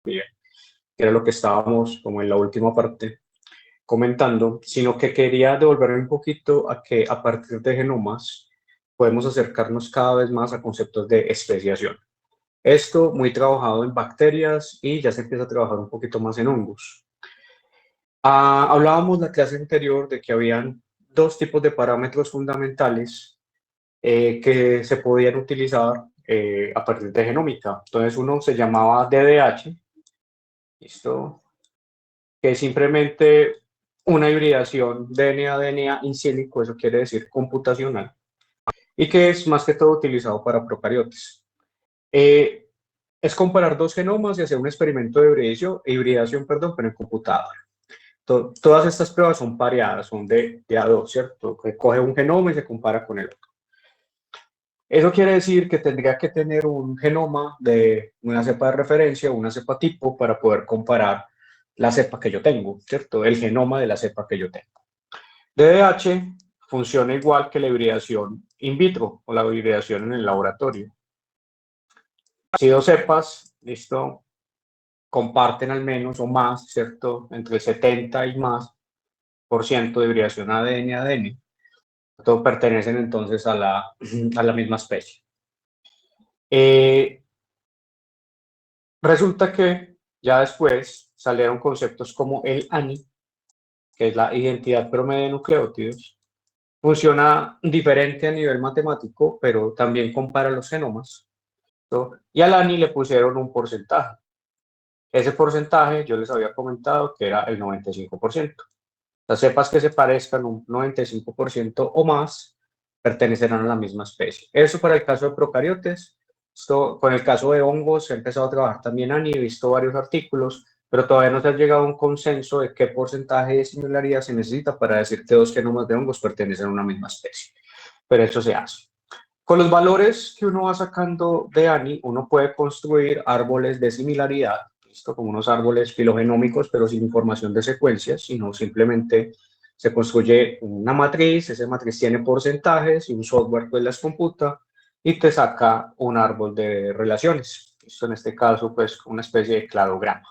entropía, que era lo que estábamos como en la última parte comentando, sino que quería devolverme un poquito a que a partir de genomas podemos acercarnos cada vez más a conceptos de especiación. Esto muy trabajado en bacterias y ya se empieza a trabajar un poquito más en hongos. Hablábamos la clase anterior de que habían dos tipos de parámetros fundamentales que se podían utilizar a partir de genómica. Entonces uno se llamaba DDH, ¿listo? Que es simplemente una hibridación DNA-DNA in silico, eso quiere decir computacional, y que es más que todo utilizado para procariotes. Es comparar dos genomas y hacer un experimento de hibridación, perdón, pero en computador. Todas estas pruebas son pareadas, son de a dos, ¿cierto? Que coge un genoma y se compara con el otro. Eso quiere decir que tendría que tener un genoma de una cepa de referencia, una cepa tipo, para poder comparar la cepa que yo tengo, ¿cierto? El genoma de la cepa que yo tengo. DDH funciona igual que la hibridación in vitro o la hibridación en el laboratorio. Si dos cepas, listo, comparten al menos o más, ¿cierto? Entre el 70 y más por ciento de hibridación ADN-ADN. Todos pertenecen entonces a la misma especie. Resulta que ya después salieron conceptos como el ANI, que es la identidad promedio de nucleótidos. Funciona diferente a nivel matemático, pero también compara los genomas, ¿no? Y al ANI le pusieron un porcentaje. Ese porcentaje yo les había comentado que era el 95%. Las cepas que se parezcan un 95% o más pertenecerán a la misma especie. Eso para el caso de procariotes. Esto, con el caso de hongos se ha empezado a trabajar también ANI, he visto varios artículos, pero todavía no se ha llegado a un consenso de qué porcentaje de similaridad se necesita para decir que dos genomas de hongos pertenecen a una misma especie. Pero eso se hace. Con los valores que uno va sacando de ANI, uno puede construir árboles de similaridad, ¿listo? Como unos árboles filogenómicos, pero sin información de secuencias, sino simplemente se construye una matriz, esa matriz tiene porcentajes y un software pues las computa y te saca un árbol de relaciones. Esto en este caso pues una especie de cladograma.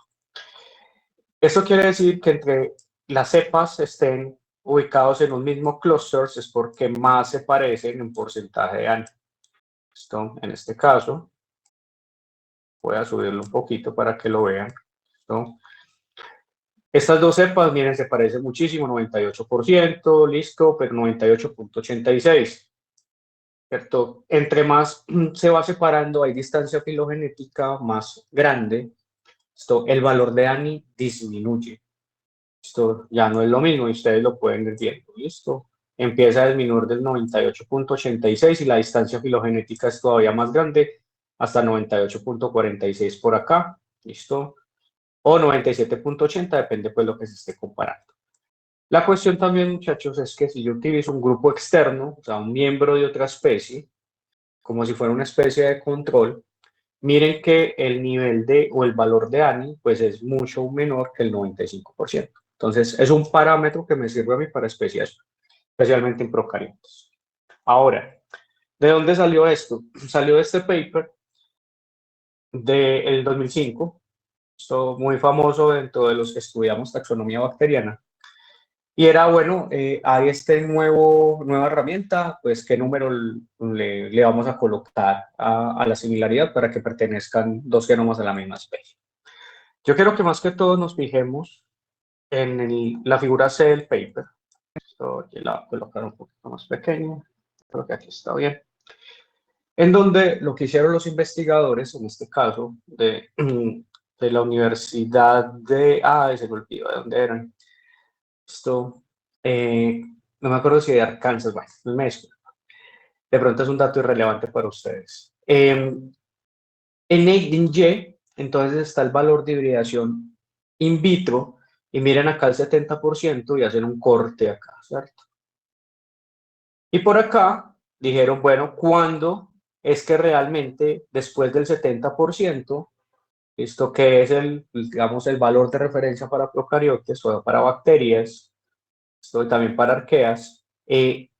Esto quiere decir que entre las cepas estén ubicados en un mismo clúster es porque más se parecen en porcentaje de ANI. Esto, en este caso, voy a subirlo un poquito para que lo vean. ¿Listo? Estas dos cepas, miren, se parecen muchísimo, 98%, listo, pero 98.86%. ¿Cierto? Entre más se va separando, hay distancia filogenética más grande, esto, el valor de ANI disminuye. Esto ya no es lo mismo y ustedes lo pueden ver viendo, ¿listo? Empieza a disminuir del 98.86 y la distancia filogenética es todavía más grande, hasta 98.46 por acá, ¿listo? O 97.80, depende pues lo que se esté comparando. La cuestión también, muchachos, es que si yo utilizo un grupo externo, o sea, un miembro de otra especie, como si fuera una especie de control, miren que el nivel de o el valor de ANI pues es mucho menor que el 95%. Entonces, es un parámetro que me sirve a mí para especies, especialmente en procariotes. Ahora, ¿de dónde salió esto? Salió de este paper del 2005, esto muy famoso dentro de los que estudiamos taxonomía bacteriana. Y era, bueno, hay nueva herramienta, pues qué número le vamos a colocar a la similaridad para que pertenezcan dos genomas de la misma especie. Yo quiero que más que todo nos fijemos en la figura C del paper. Esto aquí la voy a colocar un poquito más pequeño, creo que aquí está bien. En donde lo que hicieron los investigadores, en este caso, de la Universidad de... se me olvidó de dónde eran. Esto, no me acuerdo si de Arkansas, bueno, me disculpo. De pronto es un dato irrelevante para ustedes. En Y, entonces está el valor de hibridación in vitro, y miren acá el 70% y hacen un corte acá, ¿cierto? Y por acá dijeron, bueno, ¿cuándo es que realmente después del 70%, esto que es digamos, el valor de referencia para procariotes o para bacterias, esto también para arqueas, ¿qué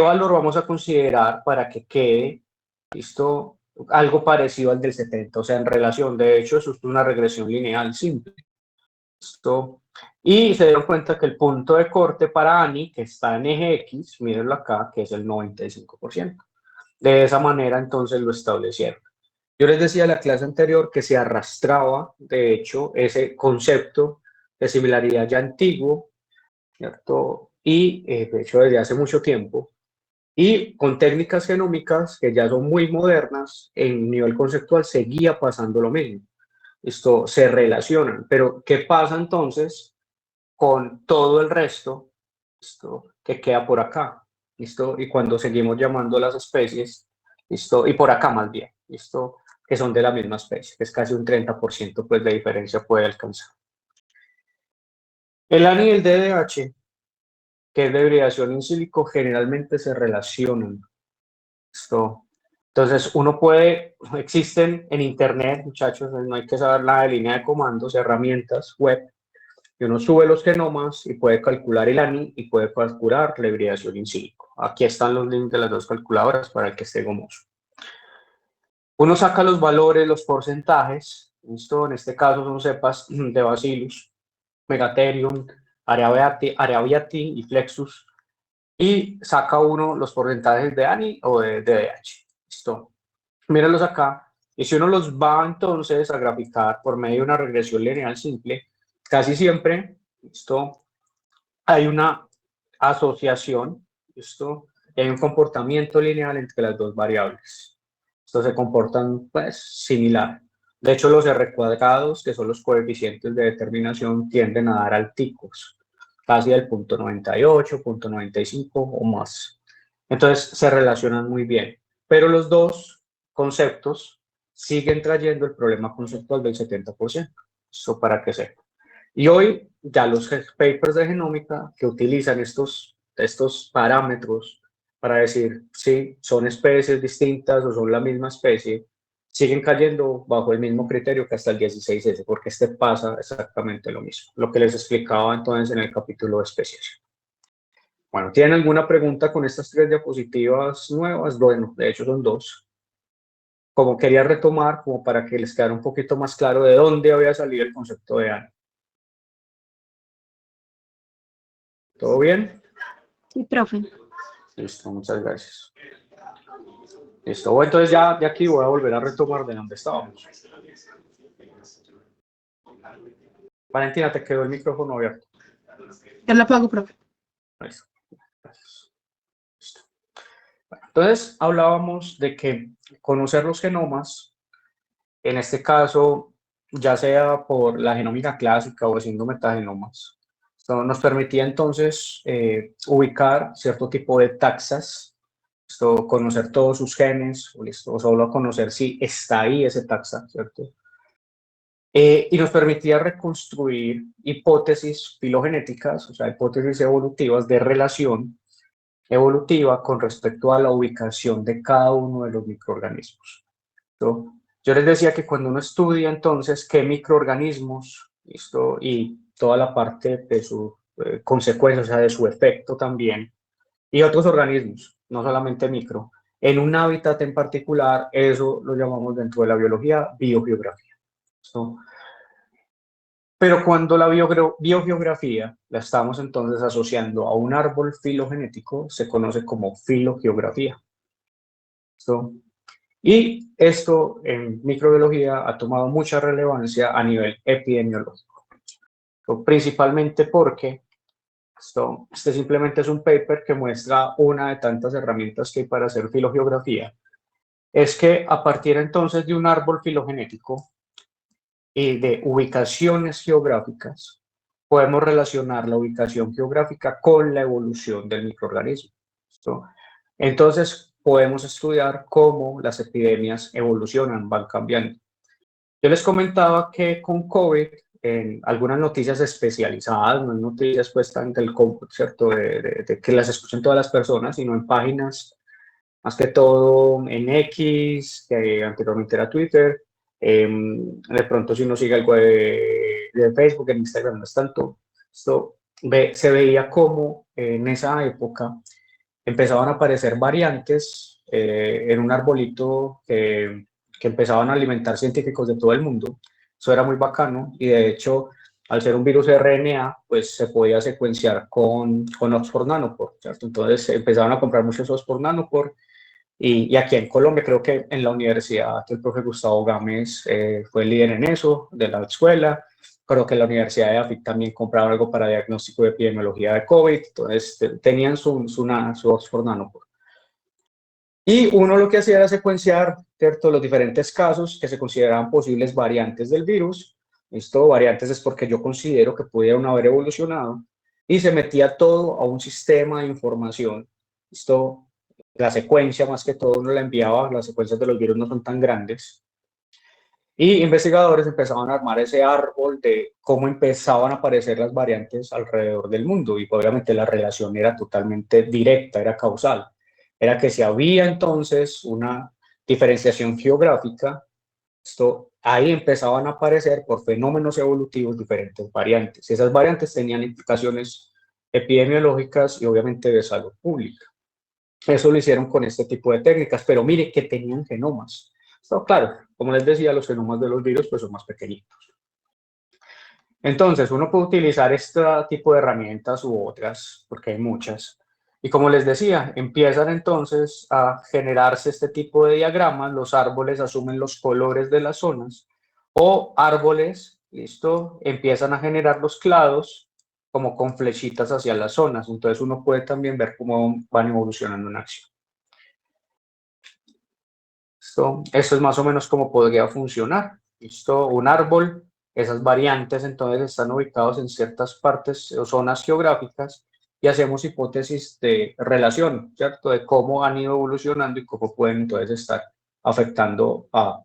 valor vamos a considerar para que quede, listo, algo parecido al del 70, o sea, en relación, de hecho, eso es una regresión lineal simple. Esto, y se dieron cuenta que el punto de corte para ANI, que está en eje X, mírenlo acá, que es el 95%. De esa manera, entonces, lo establecieron. Yo les decía en la clase anterior que se arrastraba, de hecho, ese concepto de similaridad ya antiguo, ¿cierto? Y, de hecho, desde hace mucho tiempo, y con técnicas genómicas que ya son muy modernas, en nivel conceptual seguía pasando lo mismo. Esto se relacionan, pero ¿qué pasa entonces con todo el resto, esto que queda por acá? ¿Listo? Y cuando seguimos llamando las especies, ¿listo? Y por acá más bien, ¿listo? Que son de la misma especie, que es casi un 30% pues de diferencia puede alcanzar. El ANI y el DDH, que es de hibridación in silico, generalmente se relacionan. ¿Listo? Entonces, uno puede, existen en Internet, muchachos, no hay que saber nada de línea de comandos, herramientas web, y uno sube los genomas y puede calcular el ANI y puede calcular la hibridación in silico. Aquí están los links de las dos calculadoras para el que esté gomoso. Uno saca los valores, los porcentajes, ¿listo? En este caso son cepas de Bacillus, Megatherium, Arabiati y Flexus, y saca uno los porcentajes de ANI o de DDH. ¿Listo? Mírenlos acá. Y si uno los va entonces a graficar por medio de una regresión lineal simple, casi siempre, ¿listo? Hay una asociación, ¿listo? Y hay un comportamiento lineal entre las dos variables. Estos se comportan, pues, similar. De hecho, los R cuadrados, que son los coeficientes de determinación, tienden a dar alticos, casi del punto 98, punto 95 o más. Entonces, se relacionan muy bien. Pero los dos conceptos siguen trayendo el problema conceptual del 70%. Eso para que sepan. Y hoy ya los papers de genómica que utilizan estos parámetros para decir si son especies distintas o son la misma especie, siguen cayendo bajo el mismo criterio que hasta el 16S, porque este pasa exactamente lo mismo, lo que les explicaba entonces en el capítulo de especies. Bueno, ¿tienen alguna pregunta con estas tres diapositivas nuevas? Bueno, de hecho son dos. Como quería retomar, como para que les quedara un poquito más claro de dónde había salido el concepto de ANI. ¿Todo bien? Sí, profe. Listo, muchas gracias. Listo, bueno, entonces ya de aquí voy a volver a retomar de donde estábamos. Valentina, te quedó el micrófono abierto. Ya lo apago, profe. Listo, gracias. Listo. Bueno, entonces hablábamos de que conocer los genomas, en este caso, ya sea por la genómica clásica o haciendo metagenomas, esto nos permitía entonces ubicar cierto tipo de taxas, esto, conocer todos sus genes, o solo conocer si está ahí ese taxa, ¿cierto? Y nos permitía reconstruir hipótesis filogenéticas, o sea, hipótesis evolutivas de relación evolutiva con respecto a la ubicación de cada uno de los microorganismos. ¿Listo? Yo les decía que cuando uno estudia entonces qué microorganismos, ¿listo? Y toda la parte de su consecuencia, o sea, de su efecto también, y otros organismos, no solamente micro, en un hábitat en particular, eso lo llamamos dentro de la biología biogeografía. ¿Listo? Pero cuando la biogeografía la estamos entonces asociando a un árbol filogenético, se conoce como filogeografía. ¿Listo? Y esto en microbiología ha tomado mucha relevancia a nivel epidemiológico, principalmente porque este simplemente es un paper que muestra una de tantas herramientas que hay para hacer filogeografía. Es que a partir entonces de un árbol filogenético y de ubicaciones geográficas, podemos relacionar la ubicación geográfica con la evolución del microorganismo. ¿Listo? Entonces, podemos estudiar cómo las epidemias evolucionan, van cambiando. Yo les comentaba que con COVID, en algunas noticias especializadas, no en noticias pues tan del ¿cierto? De que las escuchen todas las personas, sino en páginas, más que todo en X, que anteriormente era Twitter, de pronto si uno sigue algo de Facebook, en Instagram no es tanto, esto se veía como en esa época empezaban a aparecer variantes en un arbolito que empezaban a alimentar científicos de todo el mundo. Eso era muy bacano y de hecho, al ser un virus RNA, pues se podía secuenciar con Oxford Nanopore, ¿cierto? Entonces empezaron a comprar muchos Oxford Nanopore y aquí en Colombia creo que en la universidad el profe Gustavo Gámez fue el líder en eso, de la escuela. Creo que la Universidad de AFIT también compraba algo para diagnóstico de epidemiología de COVID, entonces tenían su Oxford Nanopore. Y uno lo que hacía era secuenciar, ¿cierto?, los diferentes casos que se consideraban posibles variantes del virus. Esto, variantes es porque yo considero que pudieron haber evolucionado, y se metía todo a un sistema de información. Esto, la secuencia más que todo uno la enviaba, las secuencias de los virus no son tan grandes. Y investigadores empezaban a armar ese árbol de cómo empezaban a aparecer las variantes alrededor del mundo. Y obviamente la relación era totalmente directa, era causal. Era que si había entonces una diferenciación geográfica, ahí empezaban a aparecer por fenómenos evolutivos diferentes variantes. Esas variantes tenían implicaciones epidemiológicas y obviamente de salud pública. Eso lo hicieron con este tipo de técnicas, pero mire que tenían genomas. Claro, como les decía, los genomas de los virus pues son más pequeñitos. Entonces, uno puede utilizar este tipo de herramientas u otras, porque hay muchas. Y como les decía, empiezan entonces a generarse este tipo de diagramas. Los árboles asumen los colores de las zonas, o árboles, listo, empiezan a generar los clados como con flechitas hacia las zonas. Entonces uno puede también ver cómo van evolucionando en acción. Esto es más o menos como podría funcionar. ¿Listo? Un árbol, esas variantes entonces están ubicados en ciertas partes o zonas geográficas y hacemos hipótesis de relación, ¿cierto? De cómo han ido evolucionando y cómo pueden entonces estar afectando a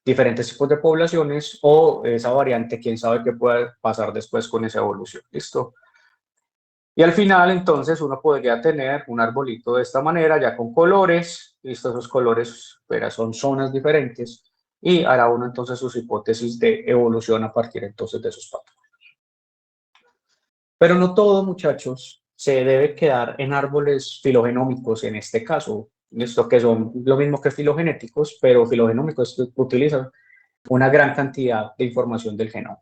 diferentes tipos de poblaciones, o esa variante, quién sabe qué puede pasar después con esa evolución. ¿Listo? Y al final, entonces, uno podría tener un arbolito de esta manera, ya con colores. Listo, esos colores pero son zonas diferentes, y hará uno entonces sus hipótesis de evolución a partir entonces de esos patrones. Pero no todo, muchachos, se debe quedar en árboles filogenómicos en este caso. Esto que son lo mismo que filogenéticos, pero filogenómicos utilizan una gran cantidad de información del genoma.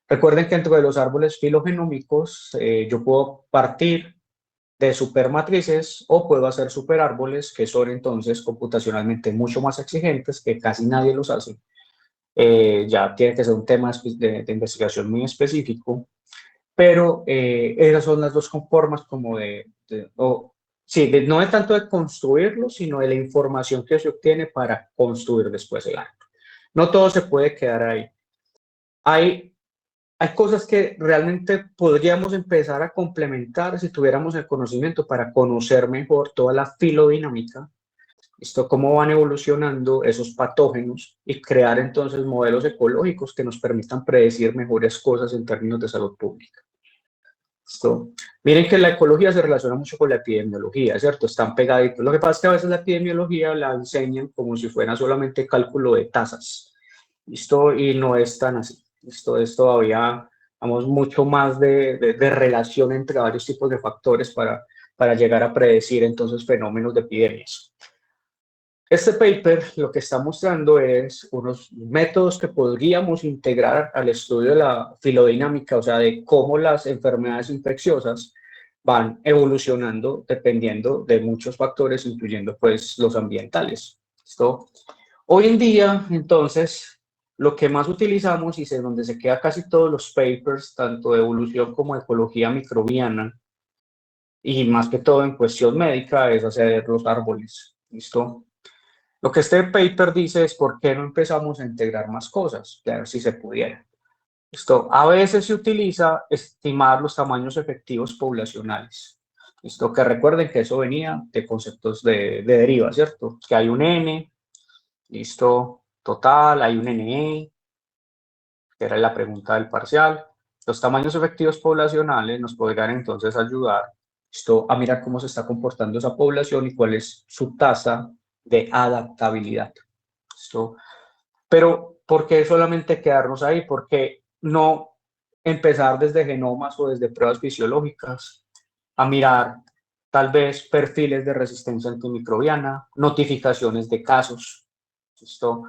Recuerden que dentro de los árboles filogenómicos yo puedo partir de supermatrices o puedo hacer superárboles, que son entonces computacionalmente mucho más exigentes, que casi nadie los hace. Ya tiene que ser un tema de investigación muy específico, pero esas son las dos formas como no de tanto de construirlo, sino de la información que se obtiene para construir después el árbol. No todo se puede quedar ahí. Hay cosas que realmente podríamos empezar a complementar si tuviéramos el conocimiento para conocer mejor toda la filodinámica, cómo van evolucionando esos patógenos, y crear entonces modelos ecológicos que nos permitan predecir mejores cosas en términos de salud pública. Miren que la ecología se relaciona mucho con la epidemiología, ¿cierto? Están pegaditos. Lo que pasa es que a veces la epidemiología la enseñan como si fuera solamente cálculo de tasas, y no es tan así. Esto es todavía, vamos, mucho más de relación entre varios tipos de factores para llegar a predecir entonces fenómenos de epidemias. Este paper lo que está mostrando es unos métodos que podríamos integrar al estudio de la filodinámica, o sea, de cómo las enfermedades infecciosas van evolucionando dependiendo de muchos factores, incluyendo pues los ambientales. Hoy en día, entonces, lo que más utilizamos y es donde se queda casi todos los papers, tanto de evolución como de ecología microbiana, y más que todo en cuestión médica, es hacer los árboles. ¿Listo? Lo que este paper dice es por qué no empezamos a integrar más cosas, a ver si se pudiera. A veces se utiliza estimar los tamaños efectivos poblacionales. Que recuerden que eso venía de conceptos de deriva, ¿cierto? Que hay un N, total, hay un NE, que era la pregunta del parcial. Los tamaños efectivos poblacionales nos podrían entonces ayudar a mirar cómo se está comportando esa población y cuál es su tasa de adaptabilidad. Pero ¿por qué solamente quedarnos ahí? ¿Por qué no empezar desde genomas o desde pruebas fisiológicas a mirar tal vez perfiles de resistencia antimicrobiana, notificaciones de casos, ¿listo?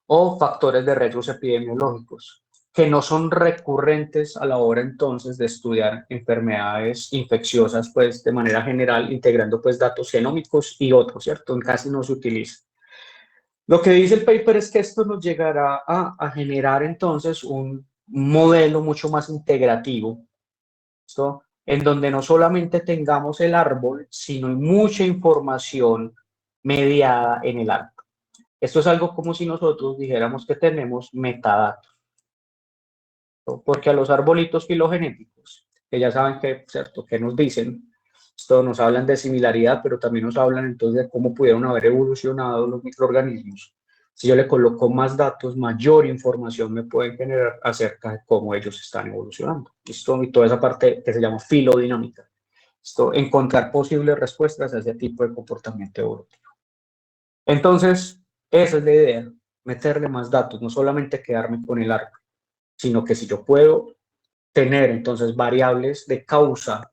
O factores de riesgos epidemiológicos, que no son recurrentes a la hora entonces de estudiar enfermedades infecciosas, pues de manera general, integrando pues datos genómicos y otros, ¿cierto? Casi no se utiliza. Lo que dice el paper es que esto nos llegará a generar entonces un modelo mucho más integrativo, ¿listo? En donde no solamente tengamos el árbol, sino mucha información mediada en el árbol. Esto es algo como si nosotros dijéramos que tenemos metadatos, ¿no? Porque a los arbolitos filogenéticos, que ya saben que, ¿cierto?, que nos dicen, esto nos hablan de similaridad, pero también nos hablan entonces de cómo pudieron haber evolucionado los microorganismos. Si yo le coloco más datos, mayor información me pueden generar acerca de cómo ellos están evolucionando. ¿Listo? Y toda esa parte que se llama filodinámica. ¿Listo? Encontrar posibles respuestas a ese tipo de comportamiento evolutivo. Entonces, esa es la idea, meterle más datos, no solamente quedarme con el árbol, sino que si yo puedo tener entonces variables de causa,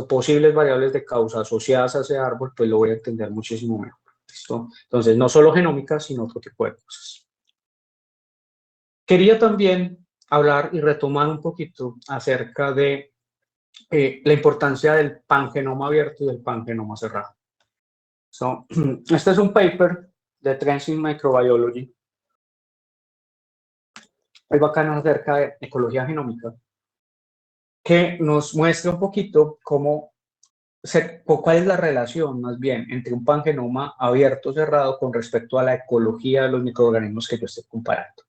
posibles variables de causa asociadas a ese árbol, pues lo voy a entender muchísimo mejor. ¿Listo? Entonces, no solo genómica, sino otro tipo de cosas. Quería también hablar y retomar un poquito acerca de la importancia del pangenoma abierto y del pangenoma cerrado. Este es un paper de Trends in Microbiology. Muy bacano acerca de ecología genómica, que nos muestra un poquito cuál es la relación, más bien, entre un pangenoma abierto o cerrado con respecto a la ecología de los microorganismos que yo estoy comparando.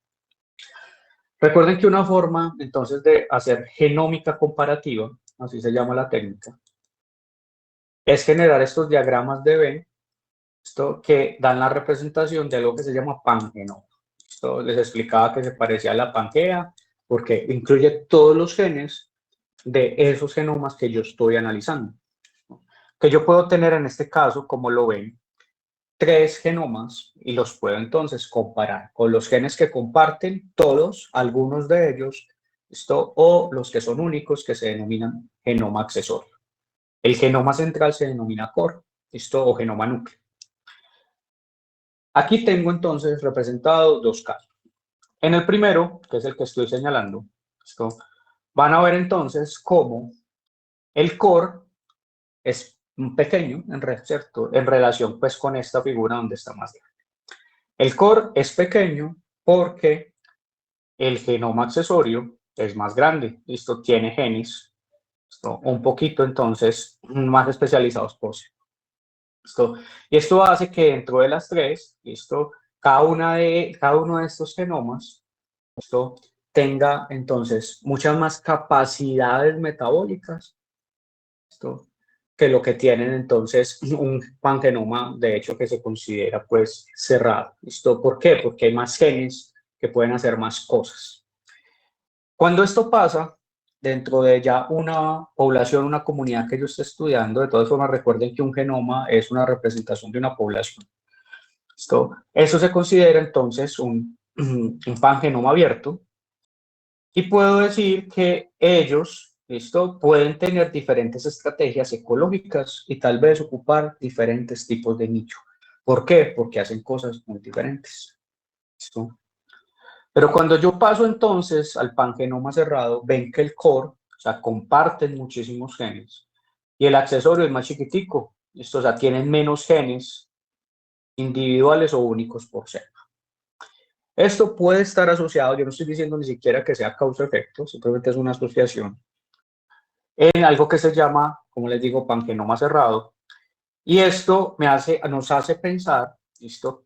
Recuerden que una forma, entonces, de hacer genómica comparativa, así se llama la técnica, es generar estos diagramas de Venn, que dan la representación de algo que se llama pangenoma. Esto les explicaba que se parecía a la Pangea, porque incluye todos los genes de esos genomas que yo estoy analizando. Que yo puedo tener en este caso, como lo ven, 3 genomas y los puedo entonces comparar con los genes que comparten todos, algunos de ellos, o los que son únicos, que se denominan genoma accesorio. El genoma central se denomina core, o genoma núcleo. Aquí tengo entonces representados 2 casos. En el primero, que es el que estoy señalando, van a ver entonces cómo el core es pequeño, ¿cierto?, en relación pues con esta figura donde está más grande. El core es pequeño porque el genoma accesorio es más grande, tiene genes, un poquito entonces más especializados posible. Y esto hace que dentro de las 3, cada uno de estos genomas, tenga entonces muchas más capacidades metabólicas, que lo que tienen entonces un pangenoma, de hecho, que se considera pues cerrado. ¿Por qué? Porque hay más genes que pueden hacer más cosas. Cuando esto pasa dentro de ya una población, una comunidad que yo esté estudiando, de todas formas recuerden que un genoma es una representación de una población. Eso se considera entonces un pangenoma abierto, y puedo decir que ellos pueden tener diferentes estrategias ecológicas y tal vez ocupar diferentes tipos de nicho. ¿Por qué? Porque hacen cosas muy diferentes. Pero cuando yo paso entonces al pangenoma cerrado, ven que el core, o sea, comparten muchísimos genes, y el accesorio es más chiquitico, o sea, tienen menos genes individuales o únicos por ser. Esto puede estar asociado, yo no estoy diciendo ni siquiera que sea causa-efecto, simplemente es una asociación, en algo que se llama, como les digo, pangenoma cerrado. Y esto nos hace pensar,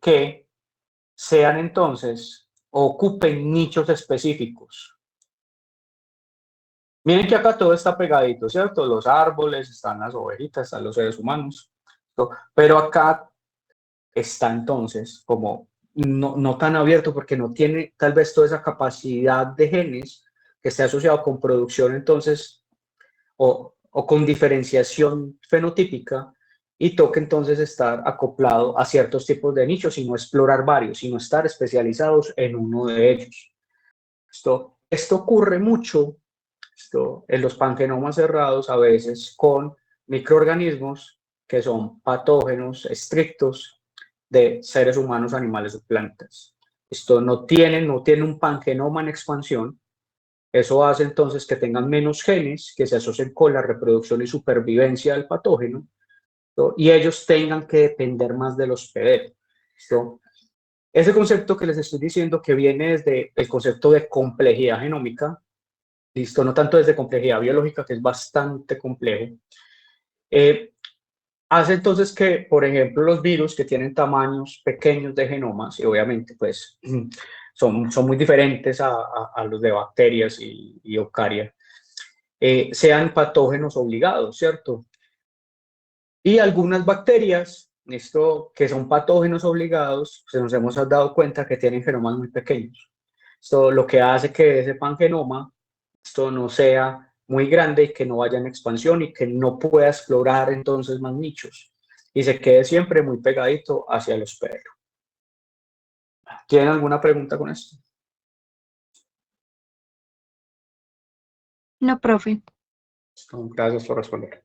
que sean entonces, ocupen nichos específicos. Miren que acá todo está pegadito, ¿cierto? Los árboles, están las ovejitas, están los seres humanos, pero acá está entonces como no tan abierto porque no tiene tal vez toda esa capacidad de genes que esté asociado con producción entonces o con diferenciación fenotípica, y toca entonces estar acoplado a ciertos tipos de nichos y no explorar varios, sino estar especializados en uno de ellos. Esto ocurre mucho en los pangenomas cerrados, a veces con microorganismos que son patógenos estrictos de seres humanos, animales o plantas. Esto no tienen un pangenoma en expansión. Eso hace entonces que tengan menos genes que se asocien con la reproducción y supervivencia del patógeno, ¿no? Y ellos tengan que depender más del hospedero, ¿no? Ese concepto que les estoy diciendo que viene desde el concepto de complejidad genómica, listo, no tanto desde complejidad biológica, que es bastante complejo, hace entonces que, por ejemplo, los virus que tienen tamaños pequeños de genomas, y obviamente pues son muy diferentes a los de bacterias y eucarias, sean patógenos obligados, ¿cierto? Y algunas bacterias, esto que son patógenos obligados, se nos hemos dado cuenta que tienen genomas muy pequeños. Esto lo que hace que ese pangenoma, esto no sea muy grande y que no vaya en expansión y que no pueda explorar entonces más nichos y se quede siempre muy pegadito hacia el hospedero. ¿Tienen alguna pregunta con esto? No, profe. Gracias por responder.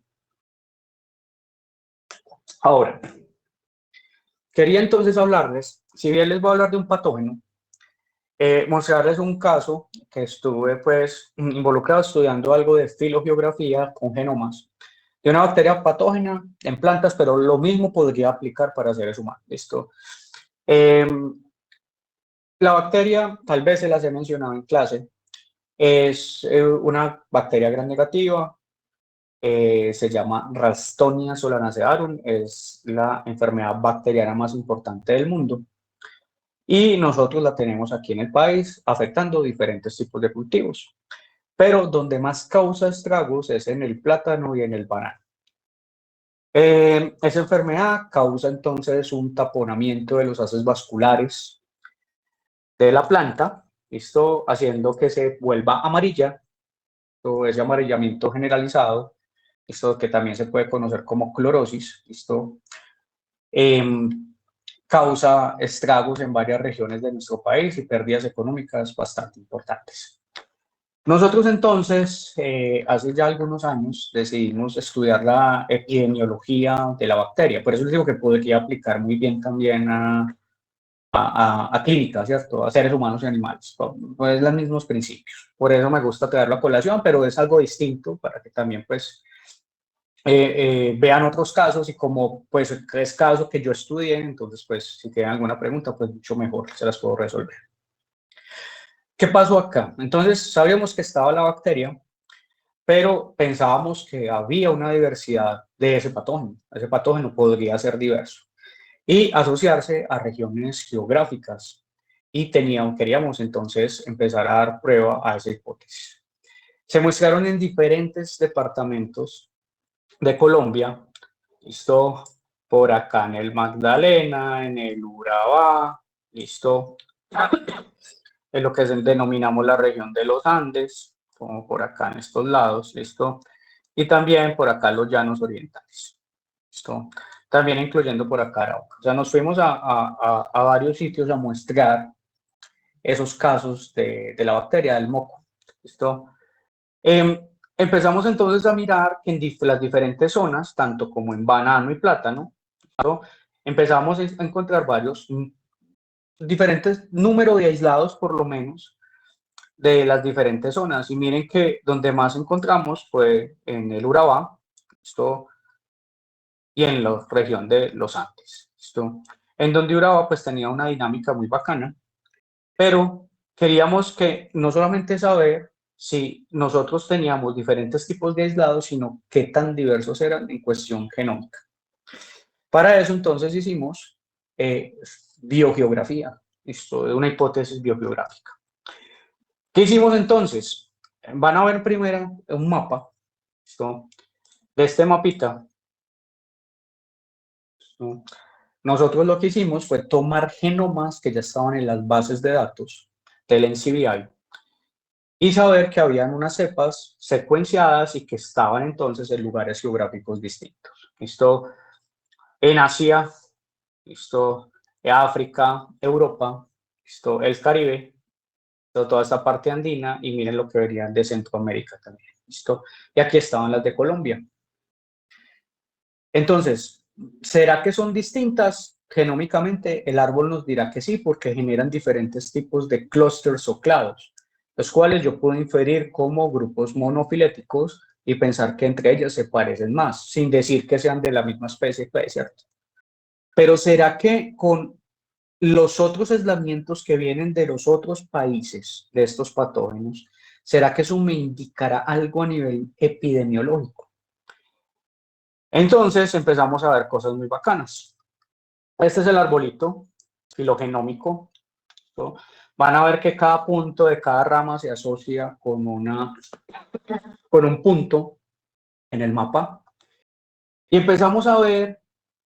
Ahora, quería entonces hablarles, si bien les voy a hablar de un patógeno, mostrarles un caso que estuve pues involucrado estudiando algo de filogeografía con genomas de una bacteria patógena en plantas, pero lo mismo podría aplicar para seres humanos. ¿Listo? La bacteria, tal vez se las he mencionado en clase, es una bacteria gram negativa, se llama Ralstonia solanacearum, es la enfermedad bacteriana más importante del mundo. Y nosotros la tenemos aquí en el país, afectando diferentes tipos de cultivos. Pero donde más causa estragos es en el plátano y en el banano. Esa enfermedad causa entonces un taponamiento de los haces vasculares de la planta, esto haciendo que se vuelva amarilla, o ese amarillamiento generalizado, esto que también se puede conocer como clorosis, esto causa estragos en varias regiones de nuestro país y pérdidas económicas bastante importantes. Nosotros entonces, hace ya algunos años, decidimos estudiar la epidemiología de la bacteria. Por eso les digo que podría aplicar muy bien también a clínica, ¿cierto? A seres humanos y animales. Pues los mismos principios. Por eso me gusta traerlo a colación, pero es algo distinto para que también pues vean otros casos y como pues es casos que yo estudié, entonces pues si tienen alguna pregunta pues mucho mejor se las puedo resolver. ¿Qué pasó acá? Entonces sabíamos que estaba la bacteria, pero pensábamos que había una diversidad de ese patógeno. Ese patógeno podría ser diverso y asociarse a regiones geográficas y queríamos entonces empezar a dar prueba a esa hipótesis. Se muestraron en diferentes departamentos de Colombia, listo, por acá en el Magdalena, en el Urabá, listo, en lo que denominamos la región de los Andes, como por acá en estos lados, listo, y también por acá los llanos orientales, listo, también incluyendo por acá Arauca. O sea, nos fuimos a varios sitios a muestrar esos casos de la bacteria del moco, listo. Empezamos entonces a mirar que en las diferentes zonas, tanto como en banano y plátano, ¿no? Empezamos a encontrar varios diferentes números de aislados, por lo menos, de las diferentes zonas. Y miren que donde más encontramos fue en el Urabá, esto, y en la región de los Andes, esto, en donde Urabá pues tenía una dinámica muy bacana, pero queríamos que no solamente saber si nosotros teníamos diferentes tipos de aislados, sino qué tan diversos eran en cuestión genómica. Para eso entonces hicimos biogeografía, esto de una hipótesis biogeográfica. ¿Qué hicimos entonces? Van a ver primero un mapa, ¿esto? De este mapita. ¿Esto? Nosotros lo que hicimos fue tomar genomas que ya estaban en las bases de datos del NCBI y saber que habían unas cepas secuenciadas y que estaban entonces en lugares geográficos distintos. Esto en Asia, esto en África, Europa, esto el Caribe, toda esta parte andina y miren lo que verían de Centroamérica también. ¿Listo? Y aquí estaban las de Colombia. Entonces, ¿será que son distintas? Genómicamente, el árbol nos dirá que sí, porque generan diferentes tipos de clusters o clados, los cuales yo puedo inferir como grupos monofiléticos y pensar que entre ellas se parecen más, sin decir que sean de la misma especie, pues, ¿cierto? Pero ¿será que con los otros aislamientos que vienen de los otros países de estos patógenos, será que eso me indicará algo a nivel epidemiológico? Entonces empezamos a ver cosas muy bacanas. Este es el arbolito filogenómico, ¿no? Van a ver que cada punto de cada rama se asocia con un punto en el mapa. Y empezamos a ver,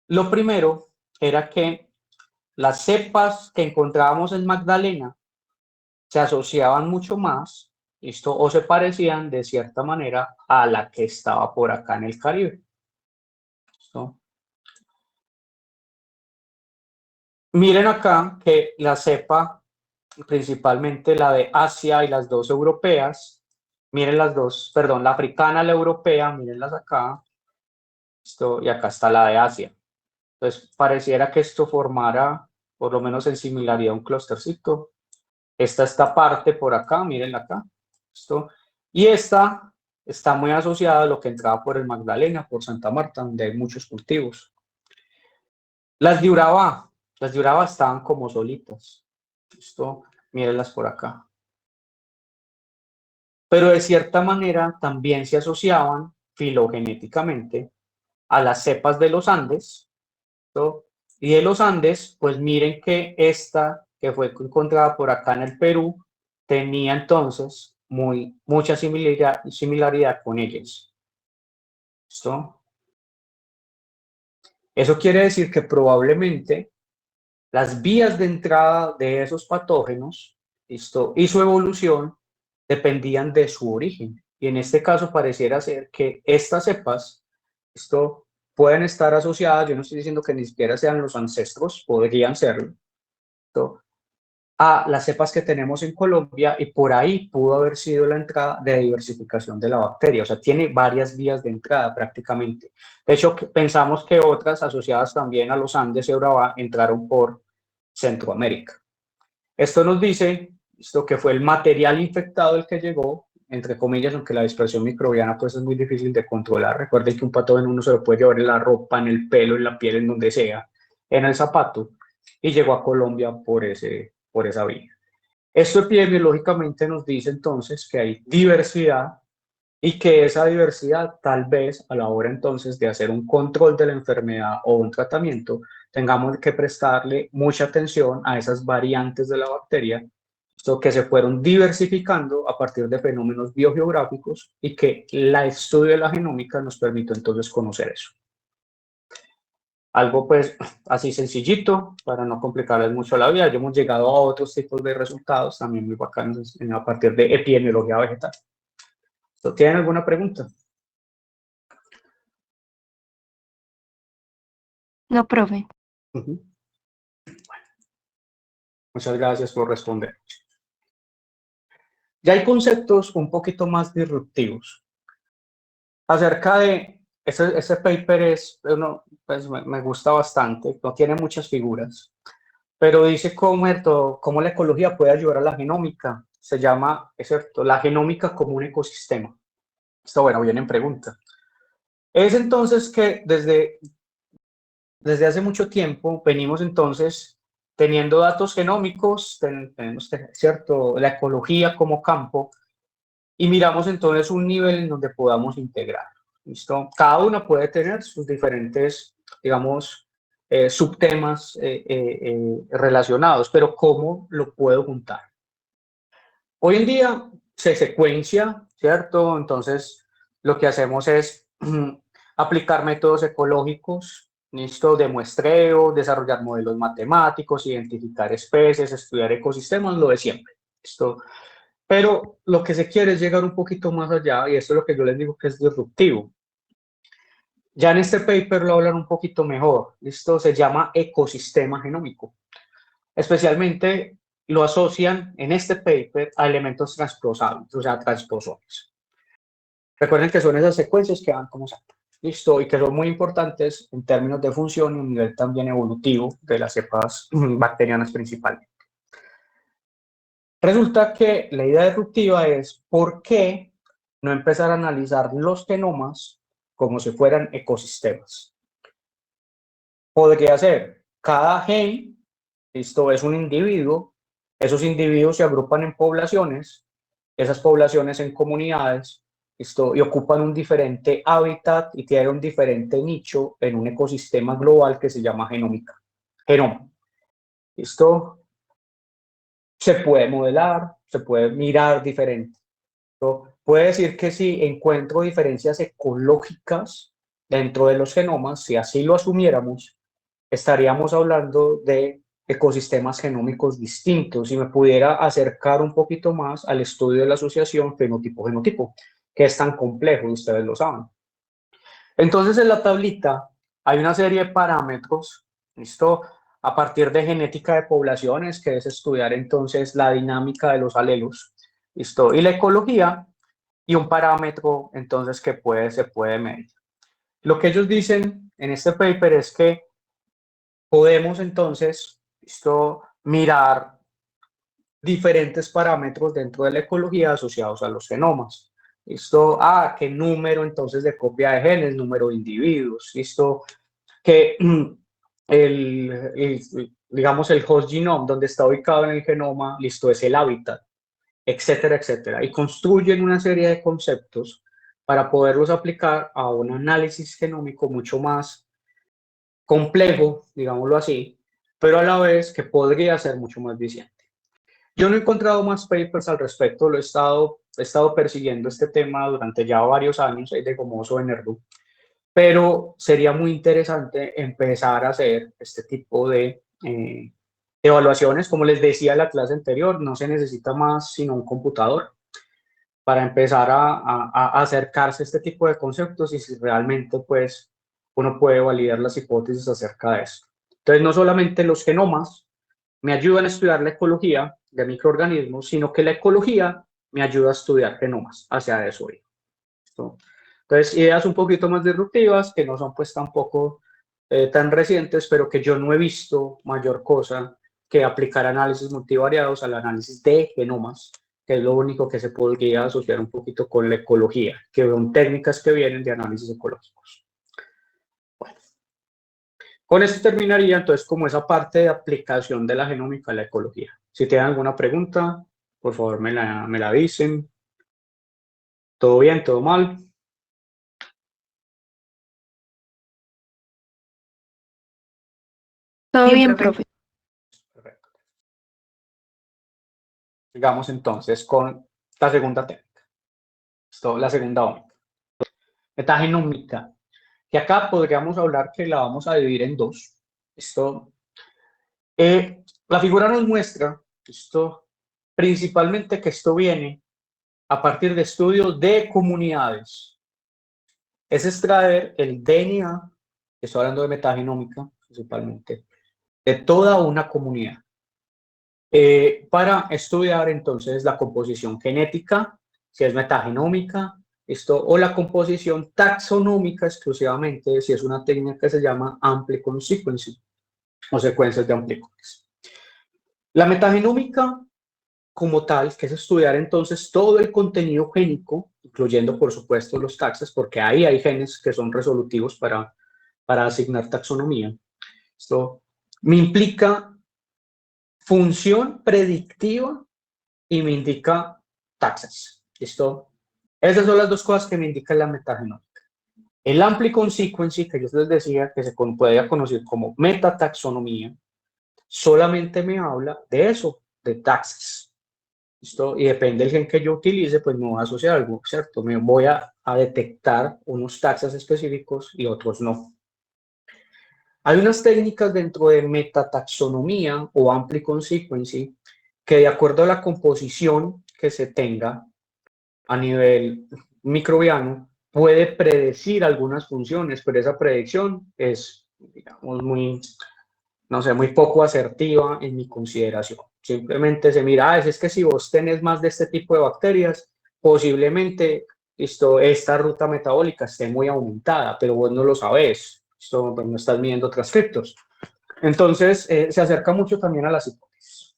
lo primero era que las cepas que encontrábamos en Magdalena se asociaban mucho más, ¿listo? O se parecían de cierta manera a la que estaba por acá en el Caribe. ¿Listo? Miren acá que la cepa, principalmente la de Asia y las dos europeas, miren las dos, perdón, la africana y la europea, mírenlas acá, ¿listo? Y acá está la de Asia. Entonces, pareciera que esto formara, por lo menos en similaridad, un clustercito. Esta parte por acá, mírenla acá, ¿listo? Y esta está muy asociada a lo que entraba por el Magdalena, por Santa Marta, donde hay muchos cultivos. Las de Urabá estaban como solitas, ¿listo? Mírenlas por acá. Pero de cierta manera también se asociaban filogenéticamente a las cepas de los Andes, ¿listo? Y de los Andes, pues miren que esta que fue encontrada por acá en el Perú tenía entonces mucha similaridad con ellas. ¿Listo? Eso quiere decir que probablemente las vías de entrada de esos patógenos, ¿listo? Y su evolución dependían de su origen. Y en este caso pareciera ser que estas cepas, esto pueden estar asociadas, yo no estoy diciendo que ni siquiera sean los ancestros, podrían serlo, ¿listo? A las cepas que tenemos en Colombia y por ahí pudo haber sido la entrada de diversificación de la bacteria, o sea, tiene varias vías de entrada prácticamente. De hecho, pensamos que otras asociadas también a los Andes y Urabá entraron por Centroamérica. Esto nos dice esto que fue el material infectado el que llegó, entre comillas, aunque la dispersión microbiana pues es muy difícil de controlar. Recuerden que un patógeno uno se lo puede llevar en la ropa, en el pelo, en la piel, en donde sea, en el zapato, y llegó a Colombia por esa vía. Esto epidemiológicamente nos dice entonces que hay diversidad y que esa diversidad tal vez a la hora entonces de hacer un control de la enfermedad o un tratamiento tengamos que prestarle mucha atención a esas variantes de la bacteria que se fueron diversificando a partir de fenómenos biogeográficos y que el estudio de la genómica nos permitió entonces conocer eso. Algo pues así sencillito para no complicarles mucho la vida. Ya hemos llegado a otros tipos de resultados también muy bacanos a partir de epidemiología vegetal. ¿Tienen alguna pregunta? No, profe. Bueno, muchas gracias por responder. Ya hay conceptos un poquito más disruptivos. Acerca de ese paper pues me gusta bastante, no tiene muchas figuras, pero dice cómo la ecología puede ayudar a la genómica. Se llama, es cierto, la genómica como un ecosistema. Esto, bueno, viene en pregunta. Es entonces que desde hace mucho tiempo venimos entonces teniendo datos genómicos, tenemos, ¿cierto?, la ecología como campo, y miramos entonces un nivel en donde podamos integrar. ¿Listo? Cada uno puede tener sus diferentes, digamos, subtemas relacionados, pero ¿cómo lo puedo juntar? Hoy en día se secuencia, ¿cierto? Entonces, lo que hacemos es aplicar métodos ecológicos, ¿listo? De muestreo, desarrollar modelos matemáticos, identificar especies, estudiar ecosistemas, lo de siempre, ¿listo? Pero lo que se quiere es llegar un poquito más allá, y eso es lo que yo les digo que es disruptivo. Ya en este paper lo hablan un poquito mejor, ¿listo? Se llama ecosistema genómico. Especialmente lo asocian en este paper a elementos transposables, o sea, transposones. Recuerden que son esas secuencias que van como saltan. ¿listo? Y que son muy importantes en términos de función y un nivel también evolutivo de las cepas bacterianas principalmente. Resulta que la idea disruptiva es por qué no empezar a analizar los genomas como si fueran ecosistemas. Podría ser, cada gen, esto es un individuo, esos individuos se agrupan en poblaciones, esas poblaciones en comunidades, y ocupan un diferente hábitat y tienen un diferente nicho en un ecosistema global que se llama genoma. Esto se puede modelar, se puede mirar diferente. Puede decir que si encuentro diferencias ecológicas dentro de los genomas, si así lo asumiéramos, estaríamos hablando de ecosistemas genómicos distintos y me pudiera acercar un poquito más al estudio de la asociación fenotipo-genotipo, que es tan complejo, ustedes lo saben. Entonces, en la tablita hay una serie de parámetros, ¿listo? A partir de genética de poblaciones, que es estudiar entonces la dinámica de los alelos, ¿listo? Y la ecología, y un parámetro entonces que se puede medir. Lo que ellos dicen en este paper es que podemos entonces mirar diferentes parámetros dentro de la ecología asociados a los genomas. ¿Qué número entonces de copia de genes, número de individuos? Que digamos el host genome donde está ubicado en el genoma, es el hábitat, etcétera, etcétera. Y construyen una serie de conceptos para poderlos aplicar a un análisis genómico mucho más complejo, digámoslo así, pero a la vez que podría ser mucho más eficiente. Yo no he encontrado más papers al respecto, he estado persiguiendo este tema durante ya varios años, de Gomoso en Erdu, pero sería muy interesante empezar a hacer este tipo de evaluaciones. Como les decía en la clase anterior, no se necesita más sino un computador para empezar a acercarse a este tipo de conceptos y si realmente pues uno puede validar las hipótesis acerca de esto. Entonces, no solamente los genomas me ayudan a estudiar la ecología de microorganismos, sino que la ecología me ayuda a estudiar genomas. Hacia eso voy. Entonces, ideas un poquito más disruptivas, que no son pues tampoco tan recientes, pero que yo no he visto mayor cosa que aplicar análisis multivariados al análisis de genomas, que es lo único que se podría asociar un poquito con la ecología, que son técnicas que vienen de análisis ecológicos. Bueno, con esto terminaría entonces como esa parte de aplicación de la genómica a la ecología. Si tienen alguna pregunta, por favor me la dicen. ¿Todo bien? ¿Todo mal? Todo bien, profe. Perfecto. Sigamos entonces con la segunda técnica. La segunda ómica. Metagenómica, que acá podríamos hablar que la vamos a dividir en dos. La figura nos muestra principalmente que esto viene a partir de estudios de comunidades. Es extraer el DNA, estoy hablando de metagenómica principalmente, de toda una comunidad. Para estudiar entonces la composición genética, si es metagenómica, o la composición taxonómica exclusivamente, si es una técnica que se llama amplicon sequencing o secuencias de amplicones. La metagenómica como tal, que es estudiar entonces todo el contenido génico, incluyendo por supuesto los taxes, porque ahí hay genes que son resolutivos para asignar taxonomía. Esto me implica función predictiva y me indica taxes. ¿Listo? Esas son las dos cosas que me indican la metagenómica. El amplicon sequencing, que yo les decía que se puede conocer como metataxonomía, solamente me habla de eso, de taxes. ¿Listo? Y depende del gen que yo utilice, pues me voy a asociar algo, ¿cierto? Me voy a detectar unos taxes específicos y otros no. Hay unas técnicas dentro de metataxonomía o amplicon sequencing que de acuerdo a la composición que se tenga a nivel microbiano puede predecir algunas funciones, pero esa predicción es, digamos, muy poco asertiva en mi consideración. Simplemente se mira, es que si vos tenés más de este tipo de bacterias, posiblemente esta ruta metabólica esté muy aumentada, pero vos no lo sabés, pues no estás midiendo transcriptos. Entonces, se acerca mucho también a las hipótesis.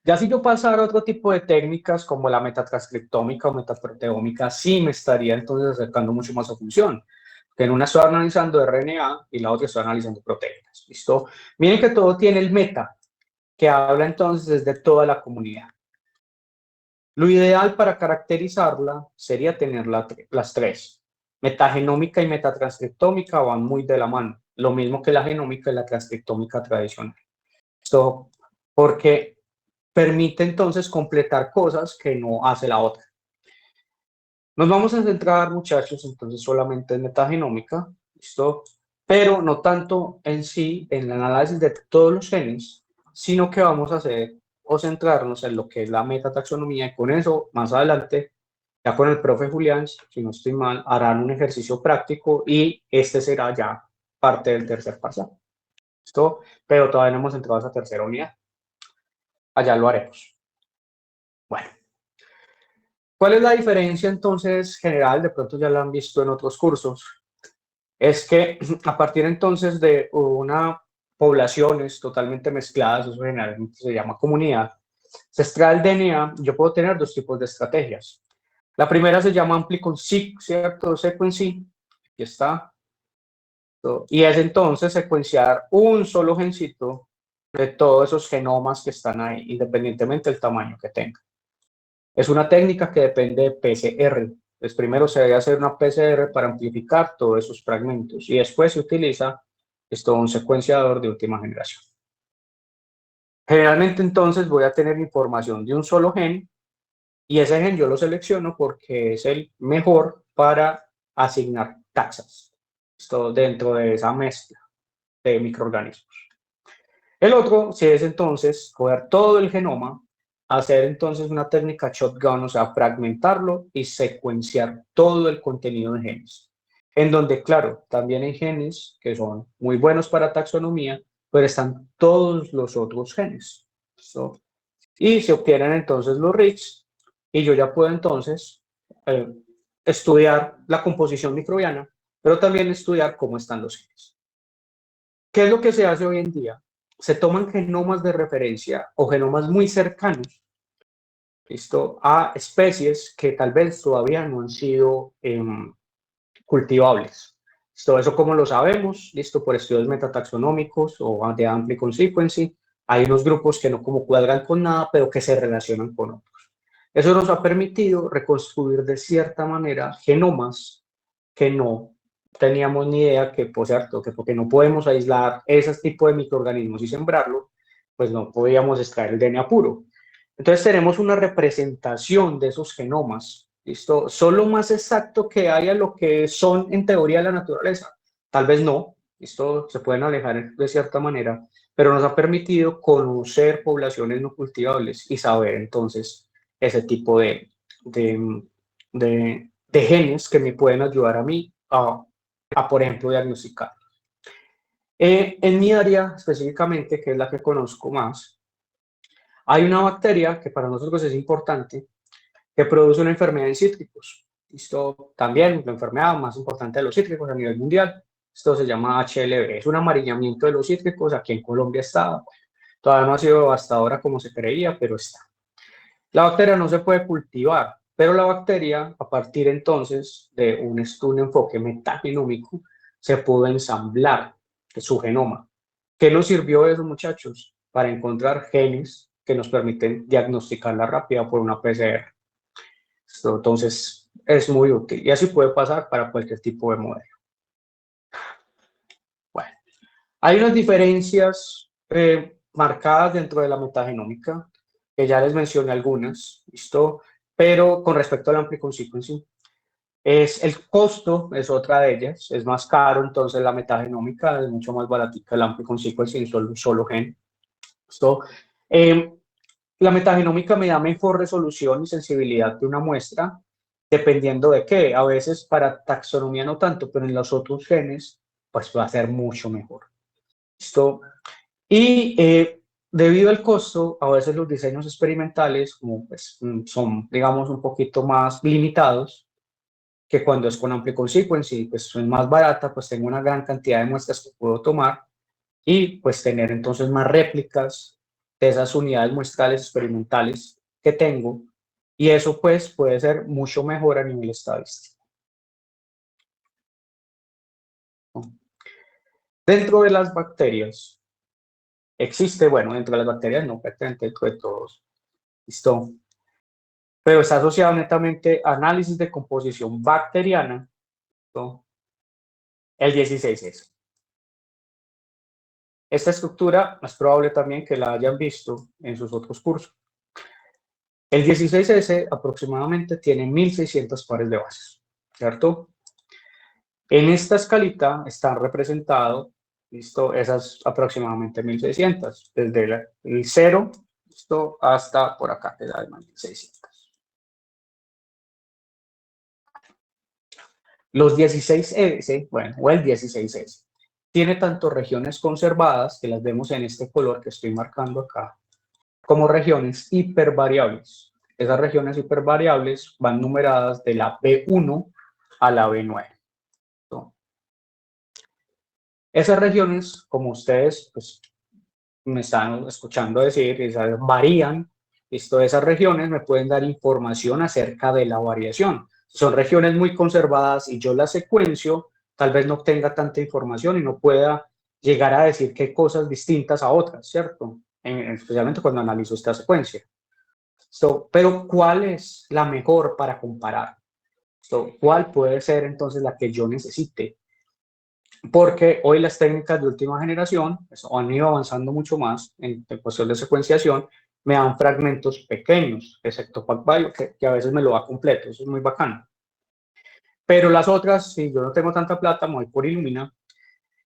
Ya si yo pasara a otro tipo de técnicas como la metatranscriptómica o metaproteómica, sí me estaría entonces acercando mucho más a función. Que en una estoy analizando RNA y la otra estoy analizando proteínas. ¿Listo? Miren que todo tiene el meta, que habla entonces de toda la comunidad. Lo ideal para caracterizarla sería tener las tres. Metagenómica y metatranscriptómica van muy de la mano, lo mismo que la genómica y la transcriptómica tradicional. Esto porque permite entonces completar cosas que no hace la otra. Nos vamos a centrar, muchachos, entonces solamente en metagenómica, ¿listo? Pero no tanto en sí, en el análisis de todos los genes, sino que vamos a hacer o centrarnos en lo que es la metataxonomía y con eso, más adelante, ya con el profe Julián, si no estoy mal, harán un ejercicio práctico y este será ya parte del tercer parcial. ¿Listo? Pero todavía no hemos entrado a esa tercera unidad. Allá lo haremos. Bueno. ¿Cuál es la diferencia entonces general? De pronto ya lo han visto en otros cursos. Es que a partir entonces de una poblaciones totalmente mezcladas, eso generalmente se llama comunidad, se extrae el DNA, yo puedo tener dos tipos de estrategias. La primera se llama amplicon-seq, ¿cierto? Sequencing, aquí está. Y es entonces secuenciar un solo gencito de todos esos genomas que están ahí, independientemente del tamaño que tenga. Es una técnica que depende de PCR. Pues primero se debe hacer una PCR para amplificar todos esos fragmentos y después se utiliza un secuenciador de última generación. Generalmente entonces voy a tener información de un solo gen y ese gen yo lo selecciono porque es el mejor para asignar taxas dentro de esa mezcla de microorganismos. El otro, si es entonces coger todo el genoma, hacer entonces una técnica shotgun, o sea, fragmentarlo y secuenciar todo el contenido de genes. En donde, claro, también hay genes que son muy buenos para taxonomía, pero están todos los otros genes. Y se obtienen entonces los RICs y yo ya puedo entonces estudiar la composición microbiana, pero también estudiar cómo están los genes. ¿Qué es lo que se hace hoy en día? Se toman genomas de referencia o genomas muy cercanos, ¿listo? A especies que tal vez todavía no han sido cultivables. ¿Listo? Eso como lo sabemos, listo, por estudios metataxonómicos o de amplicon sequencing. Hay unos grupos que no como cuadran con nada, pero que se relacionan con otros. Eso nos ha permitido reconstruir de cierta manera genomas que no teníamos ni idea que, por cierto, que porque no podemos aislar ese tipo de microorganismos y sembrarlo, pues no podíamos extraer el DNA puro. Entonces tenemos una representación de esos genomas, ¿listo? Solo más exacto que haya lo que son en teoría la naturaleza. Tal vez no, esto se pueden alejar de cierta manera, pero nos ha permitido conocer poblaciones no cultivables y saber entonces ese tipo de genes que me pueden ayudar a mí por ejemplo, diagnosticar. En mi área específicamente, que es la que conozco más, hay una bacteria que para nosotros es importante, que produce una enfermedad en cítricos. Esto también, la enfermedad más importante de los cítricos a nivel mundial, esto se llama HLB, es un amarillamiento de los cítricos, aquí en Colombia está, todavía no ha sido hasta ahora como se creía, pero está. La bacteria no se puede cultivar, pero la bacteria, a partir entonces de un enfoque metagenómico, se pudo ensamblar su genoma. ¿Qué nos sirvió eso, muchachos? Para encontrar genes que nos permiten diagnosticarla rápida por una PCR. Entonces, es muy útil y así puede pasar para cualquier tipo de modelo. Bueno, hay unas diferencias marcadas dentro de la metagenómica, que ya les mencioné algunas, ¿listo? Pero con respecto al amplicon sequencing, el costo es otra de ellas, es más caro, entonces la metagenómica es mucho más baratita, el amplicon sequencing solo un solo gen. ¿Listo? La metagenómica me da mejor resolución y sensibilidad de una muestra, dependiendo de qué. A veces para taxonomía no tanto, pero en los otros genes, pues va a ser mucho mejor. ¿Listo? Y debido al costo, a veces los diseños experimentales como, pues, son, digamos, un poquito más limitados, que cuando es con Amplicon Sequencing, pues es más barata, pues tengo una gran cantidad de muestras que puedo tomar y pues tener entonces más réplicas de esas unidades muestrales experimentales que tengo, y eso pues puede ser mucho mejor a nivel estadístico. Dentro de las bacterias existe, bueno, dentro de las bacterias no, prácticamente dentro de todos, listo, pero está asociado netamente a análisis de composición bacteriana, ¿no? El 16S. Esta estructura es probable también que la hayan visto en sus otros cursos. El 16S aproximadamente tiene 1600 pares de bases, ¿cierto? En esta escalita están representados, listo, esas aproximadamente 1600, desde el 0, listo, hasta por acá, que da 1600. Los 16S, bueno, o el 16S, tiene tanto regiones conservadas, que las vemos en este color que estoy marcando acá, como regiones hipervariables. Esas regiones hipervariables van numeradas de la B1 a la B9. ¿No? Esas regiones, como ustedes pues, me están escuchando decir, varían. Esas regiones me pueden dar información acerca de la variación. Son regiones muy conservadas y yo las secuencio, tal vez no tenga tanta información y no pueda llegar a decir qué cosas distintas a otras, ¿cierto? Especialmente cuando analizo esta secuencia. Pero ¿cuál es la mejor para comparar? ¿Cuál puede ser entonces la que yo necesite? Porque hoy las técnicas de última generación han ido avanzando mucho más en cuestión de secuenciación, me dan fragmentos pequeños, excepto PacBio, que a veces me lo da completo, eso es muy bacano. Pero las otras, si yo no tengo tanta plata, me voy por Illumina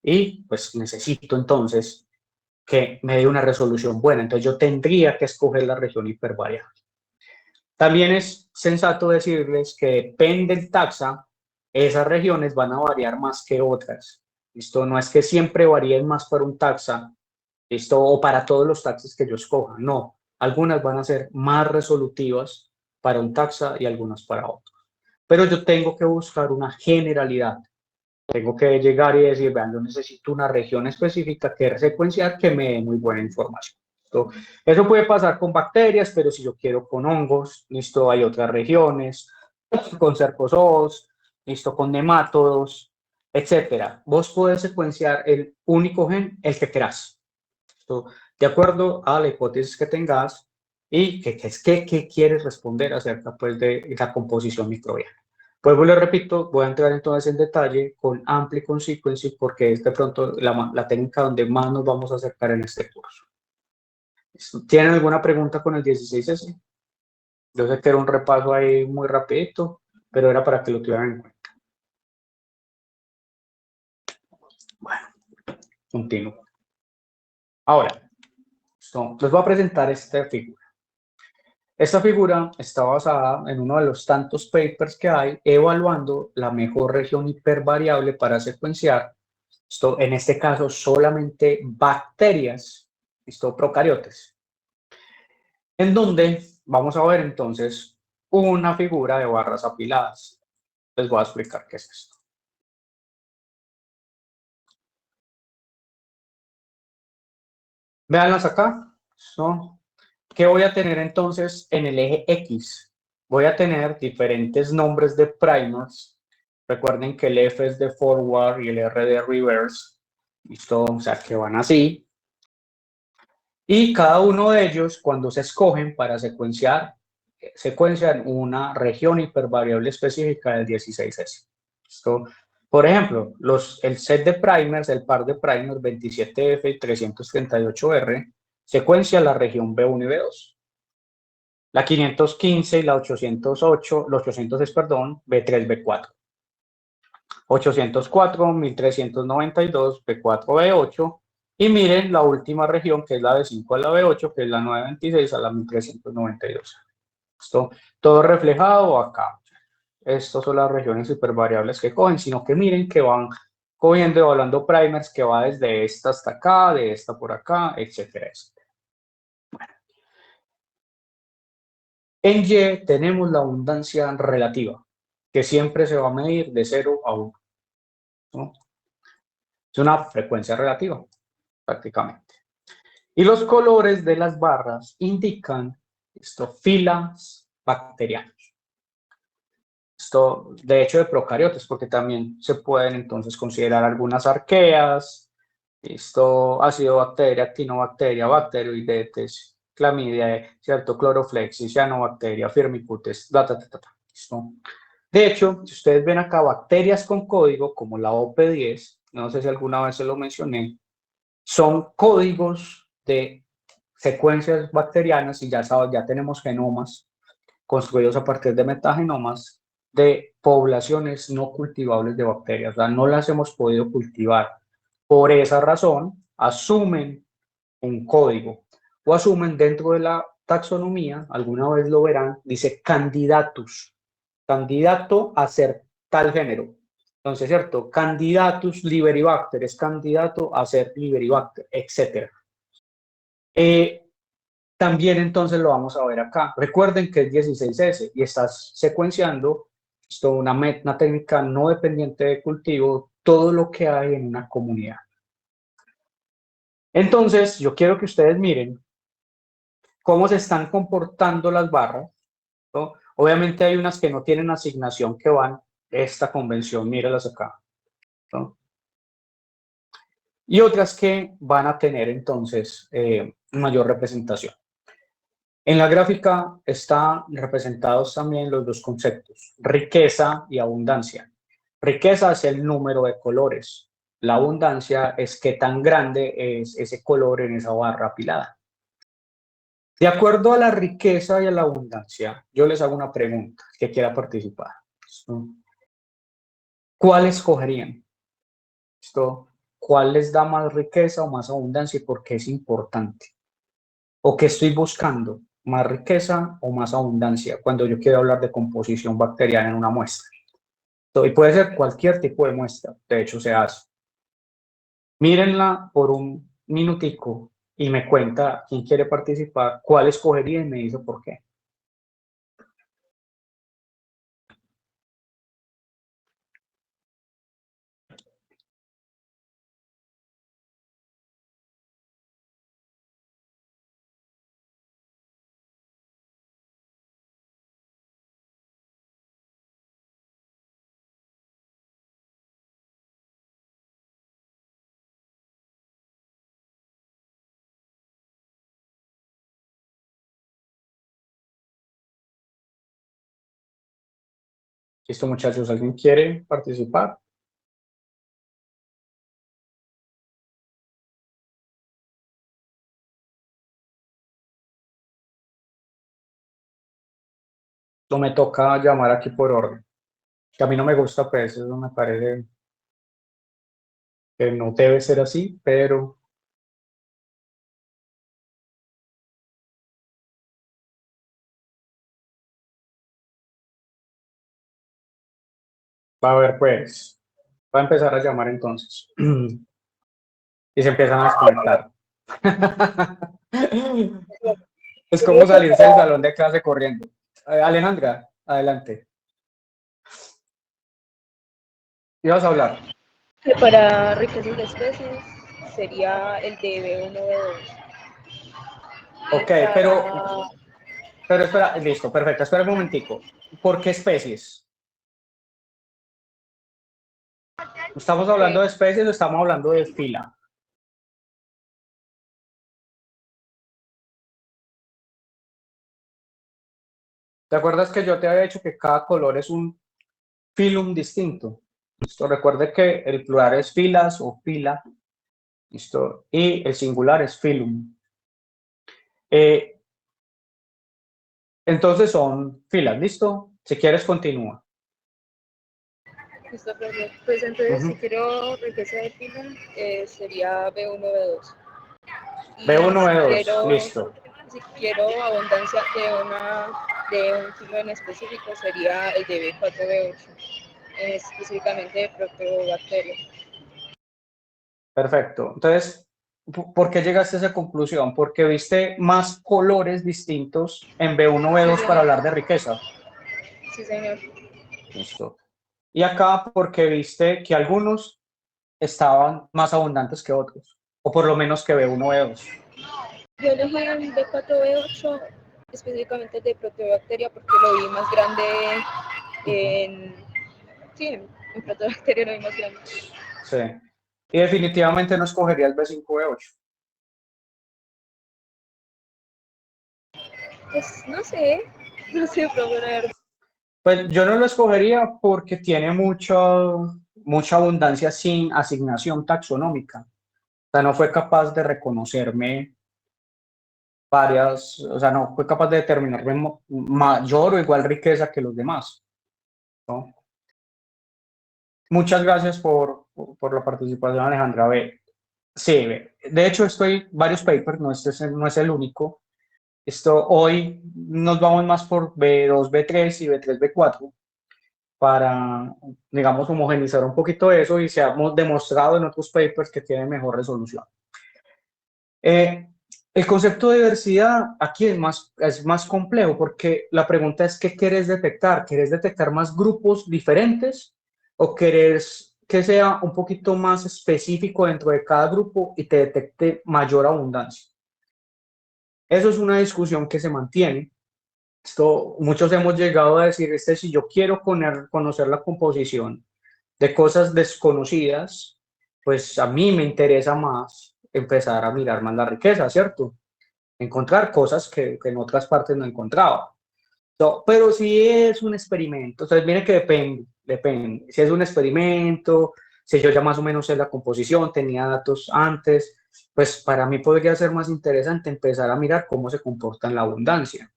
y pues necesito entonces que me dé una resolución buena. Entonces yo tendría que escoger la región hipervariable. También es sensato decirles que depende del taxa, esas regiones van a variar más que otras. Esto no es que siempre varíen más para un taxa, esto o para todos los taxas que yo escoja, no. Algunas van a ser más resolutivas para un taxa y algunas para otros. Pero yo tengo que buscar una generalidad. Tengo que llegar y decir, vean, yo necesito una región específica que secuenciar que me dé muy buena información. ¿Listo? Eso puede pasar con bacterias, pero si yo quiero con hongos, listo, hay otras regiones, con cercozoos, listo, con nemátodos, etcétera. Vos podés secuenciar el único gen, el que querás, ¿listo? De acuerdo a la hipótesis que tengas y que quieres responder acerca pues, de la composición microbiana. Pues lo repito, voy a entrar entonces en detalle con Amplicon Sequencing porque es de pronto la técnica donde más nos vamos a acercar en este curso. ¿Tienen alguna pregunta con el 16S? Yo sé que era un repaso ahí muy rapidito, pero era para que lo tuvieran en cuenta. Bueno, continúo. Ahora, les voy a presentar esta figura. Esta figura está basada en uno de los tantos papers que hay evaluando la mejor región hipervariable para secuenciar, en este caso solamente bacterias, procariotes, en donde vamos a ver entonces una figura de barras apiladas. Les voy a explicar qué es esto. Véanlas acá. ¿Qué voy a tener entonces en el eje X? Voy a tener diferentes nombres de primers. Recuerden que el F es de forward y el R de reverse. ¿Listo? O sea, que van así. Y cada uno de ellos, cuando se escogen para secuenciar, secuencian una región hipervariable específica del 16S. ¿Listo? Por ejemplo, el set de primers, el par de primers 27F y 338R, secuencia la región B1 y B2. La 515 y la 808, los 806, perdón, B3, B4. 804, 1392, B4, B8. Y miren la última región, que es la B5 a la B8, que es la 926 a la 1392. Esto todo reflejado acá. Estas son las regiones hipervariables que cogen, sino que miren que van cogiendo, evaluando primers que va desde esta hasta acá, de esta por acá, etcétera, etcétera. Bueno. En Y tenemos la abundancia relativa. que siempre se va a medir de 0 a 1, ¿no? Es una frecuencia relativa, prácticamente. Y los colores de las barras indican filas bacterianas. Esto, de hecho, de procariotes, porque también se pueden entonces considerar algunas arqueas, acidobacteria, actinobacteria, bacteroidetes, clamidia, cierto, cloroflexis, cianobacteria, firmicutes, ¿listo? De hecho, si ustedes ven acá bacterias con código, como la OP10, no sé si alguna vez se lo mencioné, son códigos de secuencias bacterianas y ya tenemos genomas construidos a partir de metagenomas de poblaciones no cultivables de bacterias, o sea, no las hemos podido cultivar. Por esa razón, asumen un código o asumen dentro de la taxonomía, alguna vez lo verán, dice candidatus, candidato a ser tal género. Entonces, ¿cierto? Candidatus liberibacter es candidato a ser liberibacter, etc. También entonces lo vamos a ver acá. Recuerden que es 16S y estás secuenciando una técnica no dependiente de cultivo, todo lo que hay en una comunidad. Entonces, yo quiero que ustedes miren cómo se están comportando las barras, ¿no? Obviamente hay unas que no tienen asignación que van esta convención, mírenlas acá, ¿no? Y otras que van a tener entonces mayor representación. En la gráfica están representados también los dos conceptos, riqueza y abundancia. Riqueza es el número de colores. La abundancia es qué tan grande es ese color en esa barra apilada. De acuerdo a la riqueza y a la abundancia, yo les hago una pregunta, que quiera participar. ¿Cuál escogerían? ¿Cuál les da más riqueza o más abundancia y por qué es importante? ¿O qué estoy buscando? ¿Más riqueza o más abundancia? Cuando yo quiero hablar de composición bacteriana en una muestra. Y puede ser cualquier tipo de muestra, de hecho se hace. Mírenla por un minutico y me cuenta quién quiere participar, cuál escogería y me dice por qué. ¿Listo, muchachos? ¿Alguien quiere participar? No me toca llamar aquí por orden. Que a mí no me gusta, pues eso me parece que no debe ser así, pero va a ver, pues, va a empezar a llamar entonces. Y se empiezan a desconectar. Es como salirse del salón de clase corriendo. Alejandra, adelante. ¿Ibas a hablar? Para riquezas de especies sería el de B1, B2. Ok, pero espera, listo, perfecto. Espera un momentico. ¿Por qué especies? ¿Estamos hablando de especies o estamos hablando de fila? ¿Te acuerdas que yo te había dicho que cada color es un filum distinto? Listo, recuerde que el plural es filas o fila, listo, y el singular es filum. Entonces son filas, ¿listo? Si quieres, continúa. Listo, profe. Pues entonces, si quiero riqueza de filum, sería B1, B2. Y B1, B2, quiero, listo. si quiero abundancia de un filo en específico, sería el de B4, B8, específicamente de proteobacteria. Perfecto. Entonces, ¿por qué llegaste a esa conclusión? Porque viste más colores distintos en B1, B2 para hablar de riqueza. Sí, señor. Listo. Y acá porque viste que algunos estaban más abundantes que otros, o por lo menos que B1, B2. Yo elegí el B4B8, específicamente de proteobacteria, porque lo vi más grande en proteobacteria lo vi más grande. Sí. Y definitivamente no escogería el B5, B8. Pues no sé, profe, la verdad. Pues yo no lo escogería porque tiene mucha abundancia sin asignación taxonómica. O sea, no fue capaz de reconocerme o sea, no fue capaz de determinarme mayor o igual riqueza que los demás, ¿no? Muchas gracias por la participación, Alejandra. Sí, de hecho, varios papers, no es el único. Hoy nos vamos más por B2, B3 y B3, B4 para, digamos, homogenizar un poquito eso y se ha demostrado en otros papers que tiene mejor resolución. El concepto de diversidad aquí es más complejo porque la pregunta es ¿qué quieres detectar? ¿Quieres detectar más grupos diferentes o quieres que sea un poquito más específico dentro de cada grupo y te detecte mayor abundancia? Eso es una discusión que se mantiene. Muchos hemos llegado a decir, si yo quiero conocer la composición de cosas desconocidas, pues a mí me interesa más empezar a mirar más la riqueza, ¿cierto? Encontrar cosas que en otras partes no encontraba. Pero si es un experimento, entonces viene que depende. Si es un experimento, si yo ya más o menos sé la composición, tenía datos antes, pues para mí podría ser más interesante empezar a mirar cómo se comporta en la abundancia.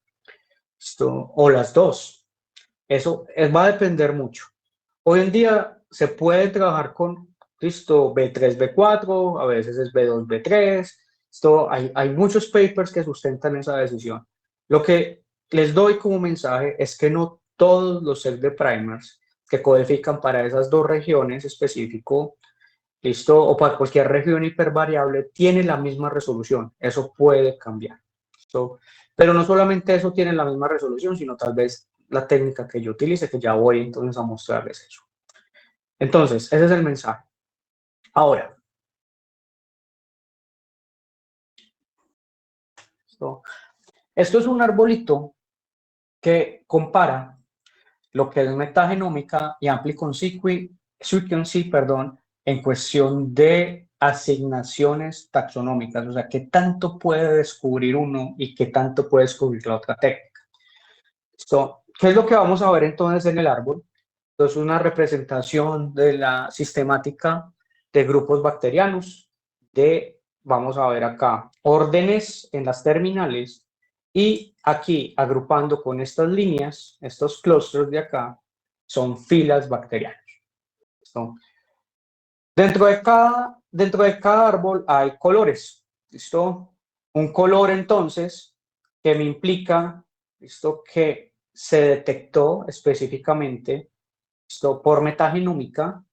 O las dos. Eso va a depender mucho. Hoy en día se puede trabajar con, B3, B4, a veces es B2, B3. Hay muchos papers que sustentan esa decisión. Lo que les doy como mensaje es que no todos los set de primers que codifican para esas dos regiones específico, o para cualquier región hipervariable, tienen la misma resolución. Eso puede cambiar. Pero no solamente eso tiene la misma resolución, sino tal vez la técnica que yo utilice, que ya voy entonces a mostrarles eso. Entonces, ese es el mensaje. Ahora, esto es un arbolito que compara lo que es metagenómica y amplicon sequence, perdón, en cuestión de asignaciones taxonómicas, o sea, qué tanto puede descubrir uno y qué tanto puede descubrir la otra técnica. ¿Qué es lo que vamos a ver entonces en el árbol? Entonces, una representación de la sistemática de grupos bacterianos, vamos a ver acá, órdenes en las terminales, y aquí, agrupando con estas líneas, estos clústeres de acá, son filas bacterianas. ¿Listo? Dentro de cada árbol hay colores. ¿Listo? Un color, entonces, que me implica, ¿listo?, que se detectó específicamente por metagenómica.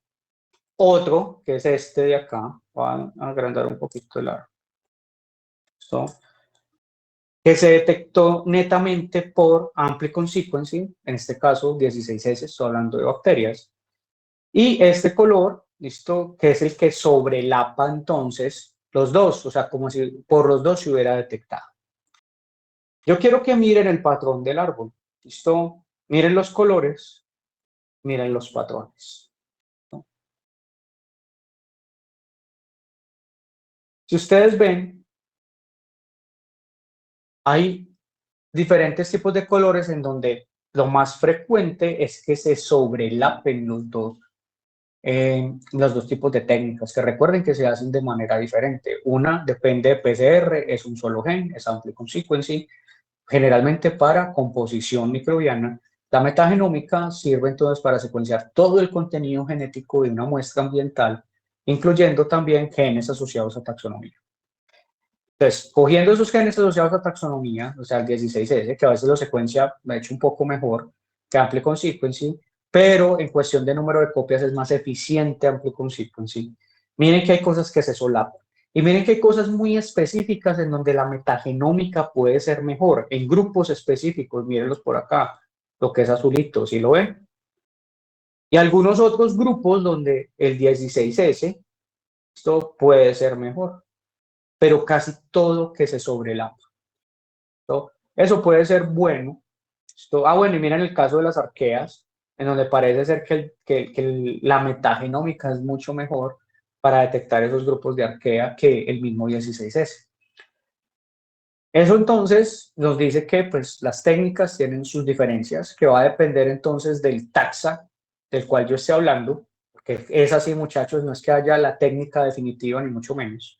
Otro, que es este de acá, voy a agrandar un poquito el árbol, que se detectó netamente por amplicon sequencing, en este caso 16S, estoy hablando de bacterias, y este color, ¿listo?, que es el que sobrelapa entonces los dos, o sea, como si por los dos se hubiera detectado. Yo quiero que miren el patrón del árbol, ¿listo? Miren los colores, miren los patrones. Si ustedes ven, hay diferentes tipos de colores en donde lo más frecuente es que se sobrelapen los dos tipos de técnicas, que recuerden que se hacen de manera diferente. Una depende de PCR, es un solo gen, es amplicon sequencing, generalmente para composición microbiana. La metagenómica sirve entonces para secuenciar todo el contenido genético de una muestra ambiental, incluyendo también genes asociados a taxonomía. Entonces, cogiendo esos genes asociados a taxonomía, o sea, el 16S, que a veces lo secuencia, de hecho, un poco mejor que amplicon sequencing, pero en cuestión de número de copias es más eficiente amplicon sequencing. Miren que hay cosas que se solapan. Y miren que hay cosas muy específicas en donde la metagenómica puede ser mejor, en grupos específicos, mírenlos por acá, lo que es azulito, ¿sí lo ven? Y algunos otros grupos donde el 16S, esto puede ser mejor, pero casi todo que se sobrelapa. Eso puede ser bueno. Bueno, y miren el caso de las arqueas, en donde parece ser que la metagenómica es mucho mejor para detectar esos grupos de arquea que el mismo 16S. Eso entonces nos dice que pues, las técnicas tienen sus diferencias, que va a depender entonces del taxa del cual yo esté hablando, porque es así, muchachos, no es que haya la técnica definitiva, ni mucho menos.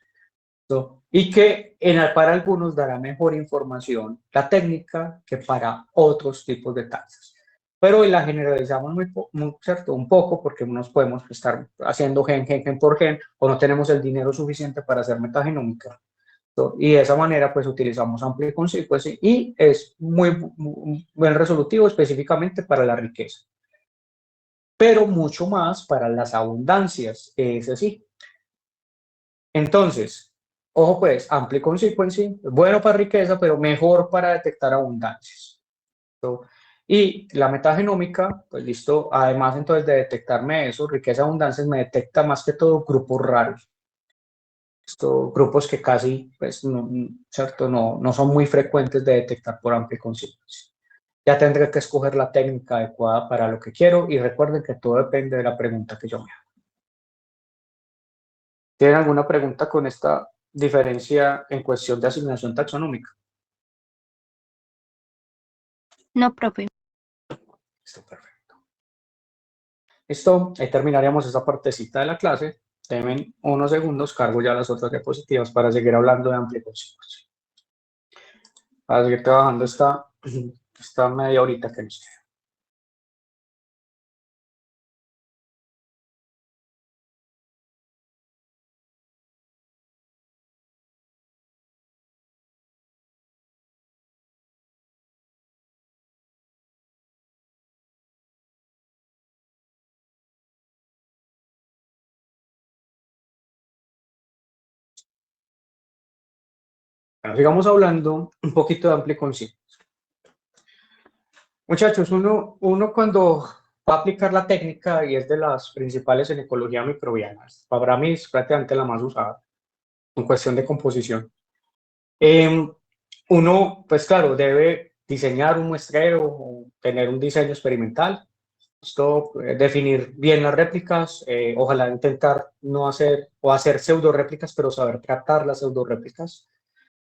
¿No? Y que para algunos dará mejor información la técnica que para otros tipos de taxas. Pero hoy la generalizamos ¿cierto? Un poco porque no nos podemos estar haciendo gen por gen o no tenemos el dinero suficiente para hacer metagenómica. ¿No? Y de esa manera pues utilizamos Ampli Consequence y es muy buen resolutivo específicamente para la riqueza. Pero mucho más para las abundancias, es así. Entonces, ojo pues, Ampli Consequence, bueno para riqueza, pero mejor para detectar abundancias. ¿No? Y la metagenómica, pues listo, además entonces de detectarme eso, riqueza, abundancias, me detecta más que todo grupos raros. Grupos que casi, pues, no, ¿cierto? No son muy frecuentes de detectar por Ampli Consequence. Ya tendré que escoger la técnica adecuada para lo que quiero y recuerden que todo depende de la pregunta que yo me haga. ¿Tienen alguna pregunta con esta diferencia en cuestión de asignación taxonómica? No, profe. Listo, perfecto. Listo, ahí terminaríamos esa partecita de la clase. Denme unos segundos, cargo ya las otras diapositivas para seguir hablando de Ampli Consequence. Para seguir trabajando esta media horita que nos queda. Bueno, sigamos hablando un poquito de Ampli Consequence. Muchachos, uno cuando va a aplicar la técnica, y es de las principales en ecología microbiana, para mí es prácticamente la más usada en cuestión de composición. Uno, pues claro, debe diseñar un muestrero o tener un diseño experimental. Definir bien las réplicas, ojalá intentar no hacer o hacer pseudo réplicas, pero saber tratar las pseudo réplicas,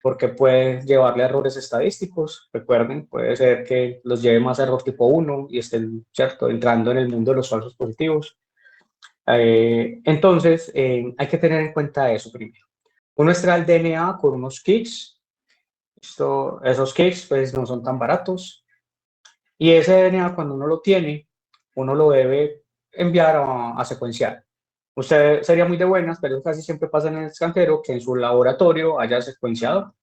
porque puede llevarle a errores estadísticos. Recuerden, puede ser que los lleve más a error tipo 1 y estén, ¿cierto?, entrando en el mundo de los falsos positivos. Entonces, hay que tener en cuenta eso primero. Uno extrae el DNA con unos kits. Esos kits pues no son tan baratos. Y ese DNA cuando uno lo tiene, uno lo debe enviar a secuenciar. Usted sería muy de buenas, pero casi siempre pasa en el extranjero que en su laboratorio haya secuenciado.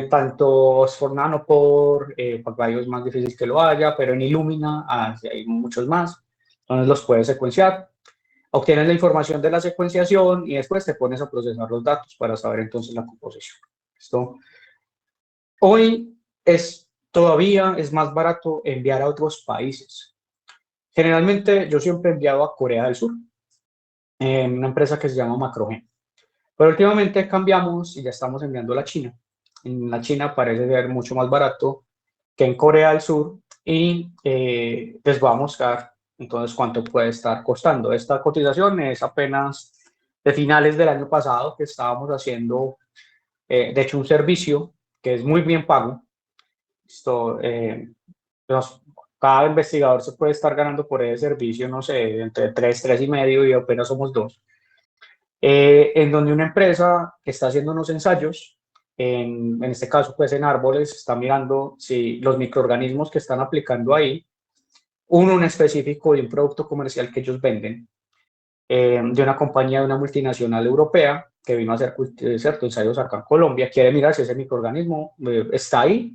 Tanto Oxford Nanopore, Pacvayo es más difícil que lo haya, pero en Illumina hay muchos más, entonces los puedes secuenciar. Obtienes la información de la secuenciación y después te pones a procesar los datos para saber entonces la composición. ¿Listo? Hoy todavía es más barato enviar a otros países. Generalmente yo siempre he enviado a Corea del Sur, en una empresa que se llama Macrogen. Pero últimamente cambiamos y ya estamos enviando a la China. En la China parece ser mucho más barato que en Corea del Sur y les voy a mostrar entonces cuánto puede estar costando. Esta cotización es apenas de finales del año pasado que estábamos haciendo, de hecho, un servicio que es muy bien pago. Cada investigador se puede estar ganando por ese servicio, no sé, entre 3 y medio y apenas somos 2. En donde una empresa que está haciendo unos ensayos, en este caso pues en árboles, está mirando si los microorganismos que están aplicando ahí, uno en específico de un producto comercial que ellos venden, de una compañía de una multinacional europea que vino a hacer ciertos ensayos acá en Colombia, quiere mirar si ese microorganismo está ahí,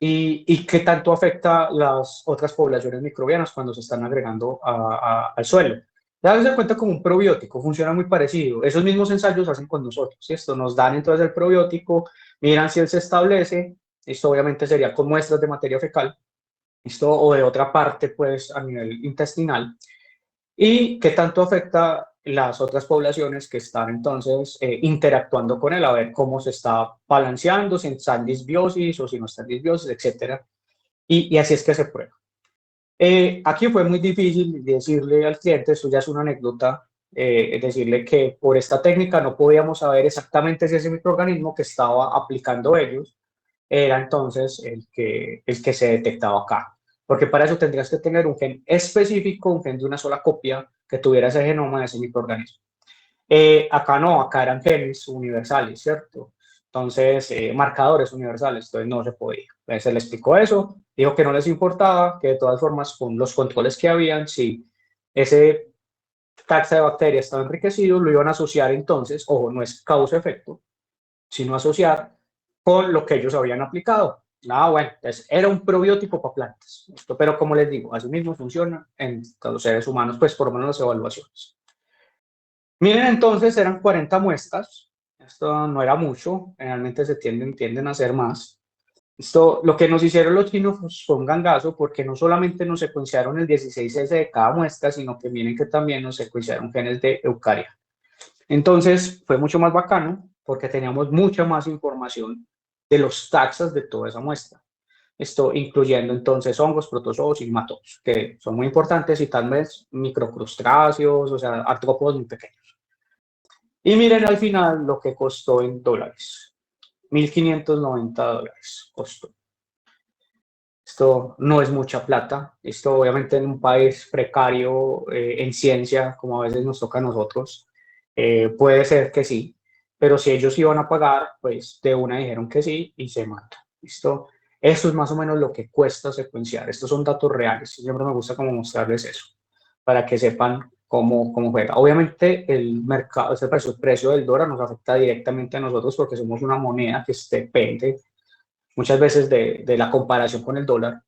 y qué tanto afecta las otras poblaciones microbianas cuando se están agregando al suelo. Ya se cuenta como un probiótico, funciona muy parecido. Esos mismos ensayos hacen con nosotros. Esto nos dan entonces el probiótico, miran si él se establece. Esto obviamente sería con muestras de materia fecal. ¿listo? O de otra parte, pues, a nivel intestinal, y qué tanto afecta las otras poblaciones que están entonces interactuando con él, a ver cómo se está balanceando, si está en disbiosis o si no está en disbiosis, etcétera. Y así es que se prueba. Aquí fue muy difícil decirle al cliente, esto ya es una anécdota, decirle que por esta técnica no podíamos saber exactamente si ese microorganismo que estaba aplicando ellos era entonces el que se detectaba acá. Porque para eso tendrías que tener un gen específico, un gen de una sola copia que tuviera ese genoma de ese microorganismo. Acá no, acá eran genes universales, ¿cierto? Entonces, marcadores universales, entonces no se podía. Entonces se le explicó eso, dijo que no les importaba, que de todas formas con los controles que habían, si ese taxa de bacterias estaba enriquecido, lo iban a asociar entonces, ojo, no es causa-efecto, sino asociar con lo que ellos habían aplicado. Ah, bueno, entonces era un probiótico para plantas. Esto, pero como les digo, así mismo funciona en los seres humanos, pues por lo menos las evaluaciones. Miren, entonces eran 40 muestras. Esto no era mucho, generalmente se tienden a hacer más. Esto, lo que nos hicieron los chinos fue un gangazo porque no solamente nos secuenciaron el 16S de cada muestra, sino que miren que también nos secuenciaron genes de eucaria. Entonces fue mucho más bacano porque teníamos mucha más información de los taxas de toda esa muestra. Esto incluyendo entonces hongos, protozoos y nematodos, que son muy importantes, y tal vez microcrustáceos, o sea, artrópodos muy pequeños. Y miren al final lo que costó en dólares. $1.590 costó. Esto no es mucha plata. Esto obviamente en un país precario en ciencia, como a veces nos toca a nosotros, puede ser que sí, pero si ellos iban a pagar, pues de una dijeron que sí y se mata. ¿Listo? Eso es más o menos lo que cuesta secuenciar. Estos son datos reales. Siempre me gusta como mostrarles eso, para que sepan cómo juega. Obviamente el mercado, el precio del dólar nos afecta directamente a nosotros porque somos una moneda que depende muchas veces de la comparación con el dólar,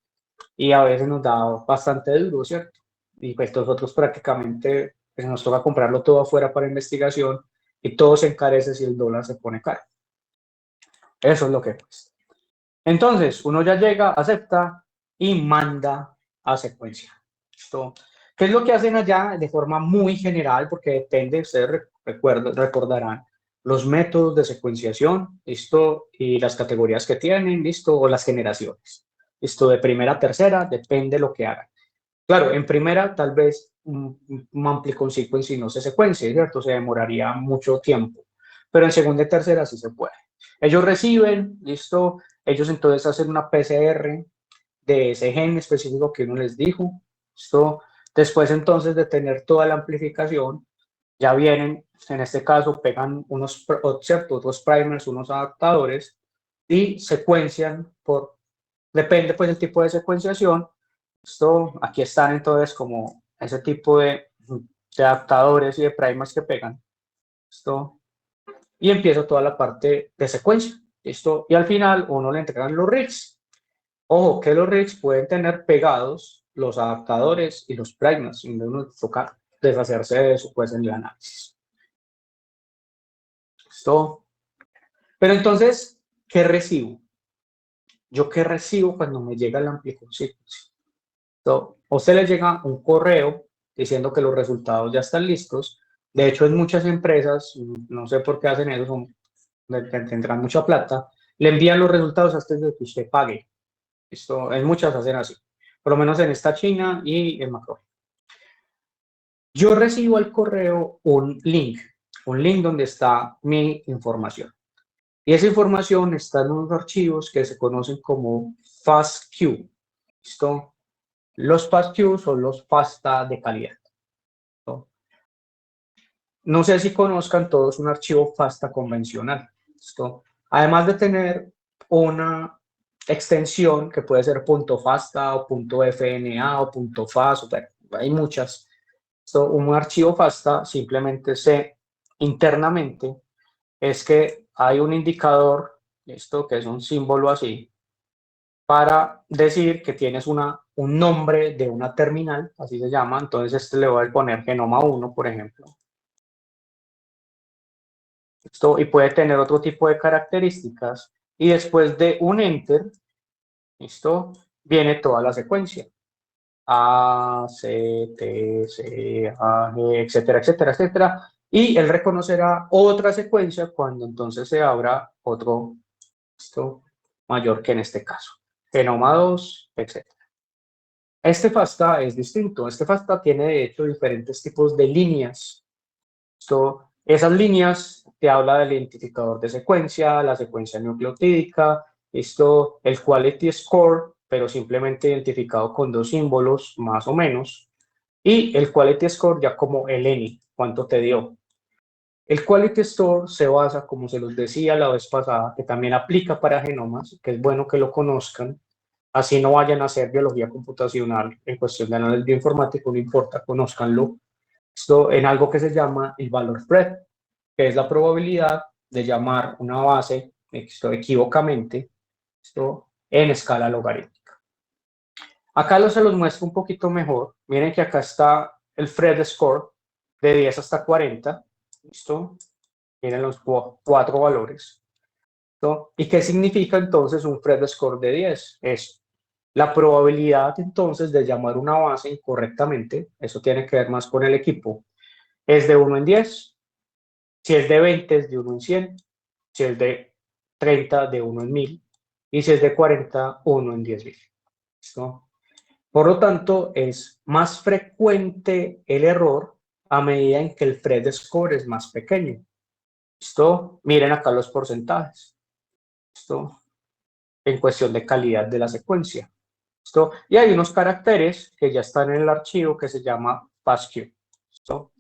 y a veces nos da bastante duro, ¿cierto? Y pues nosotros prácticamente pues, nos toca comprarlo todo afuera para investigación y todo se encarece si el dólar se pone caro. Eso es lo que cuesta. Entonces, uno ya llega, acepta y manda a secuenciar. Esto, ¿qué es lo que hacen allá de forma muy general? Porque depende, ustedes recordarán los métodos de secuenciación, listo, y las categorías que tienen, listo, o las generaciones. Listo, de primera a tercera, depende lo que hagan. Claro, en primera tal vez un amplicon sequence no se secuencie, ¿cierto? Se demoraría mucho tiempo, pero en segunda y tercera sí se puede. Ellos reciben, listo, ellos entonces hacen una PCR de ese gen específico que uno les dijo, listo. Después entonces de tener toda la amplificación, ya vienen, en este caso, pegan unos, ¿cierto? Otros primers, unos adaptadores y secuencian por, depende pues del tipo de secuenciación. Esto, aquí están entonces como ese tipo de adaptadores y de primers que pegan. Esto, y empieza toda la parte de secuencia. Esto, y al final uno le entregan los rigs. Ojo, que los rigs pueden tener pegados los adaptadores y los primers, donde uno toca deshacerse de eso pues en el análisis. Esto. Pero entonces, ¿qué recibo? ¿Yo qué recibo cuando me llega el amplicon sequence? A usted le llega un correo diciendo que los resultados ya están listos. De hecho, en muchas empresas, no sé por qué hacen eso, tendrán mucha plata, le envían los resultados antes de que usted pague. Esto, en muchas hacen así, por lo menos en esta China y en Macro. Yo recibo al correo un link donde está mi información. Y esa información está en unos archivos que se conocen como FASTQ. ¿Listo? Los FASTQ son los FASTA de calidad. No sé si conozcan todos un archivo FASTA convencional. ¿Listo? Además de tener una extensión que puede ser .fasta o .fna o .fas, hay muchas. Esto, un archivo FASTA simplemente internamente es que hay un indicador, esto que es un símbolo así, para decir que tienes un nombre de una terminal, así se llama. Entonces le voy a poner genoma 1, por ejemplo. Esto, y puede tener otro tipo de características. Y después de un enter, ¿listo? viene toda la secuencia. A, C, T, C, A, G, etcétera, etcétera, etcétera. Y él reconocerá otra secuencia cuando entonces se abra otro texto mayor que en este caso. Genoma 2, etcétera. Este FASTA es distinto. Este FASTA tiene de hecho diferentes tipos de líneas. Esas líneas te habla del identificador de secuencia, la secuencia nucleotídica, el quality score, pero simplemente identificado con 2 símbolos más o menos, y el quality score ya como el N, cuánto te dio. El quality score se basa, como se los decía la vez pasada, que también aplica para genomas, que es bueno que lo conozcan, así no vayan a hacer biología computacional en cuestión de análisis bioinformático, no importa, conózcanlo. Esto en algo que se llama el valor spread, que es la probabilidad de llamar una base equivocamente en escala logarítmica. Acá se los muestro un poquito mejor. Miren que acá está el Phred score de 10 hasta 40. ¿Listo? Miren los 4 valores. ¿Listo? ¿Y qué significa entonces un Phred score de 10? Es la probabilidad entonces de llamar una base incorrectamente, eso tiene que ver más con el equipo, es de 1 en 10. Si es de 20 es de 1 en 100. Si es de 30 de 1 en 1000. Y si es de 40, 1 en 10.000. ¿Listo? Por lo tanto, es más frecuente el error a medida en que el Phred score es más pequeño. ¿Listo? Miren acá los porcentajes. ¿Listo? En cuestión de calidad de la secuencia. ¿Listo? Y hay unos caracteres que ya están en el archivo que se llama FASTQ. ¿Listo?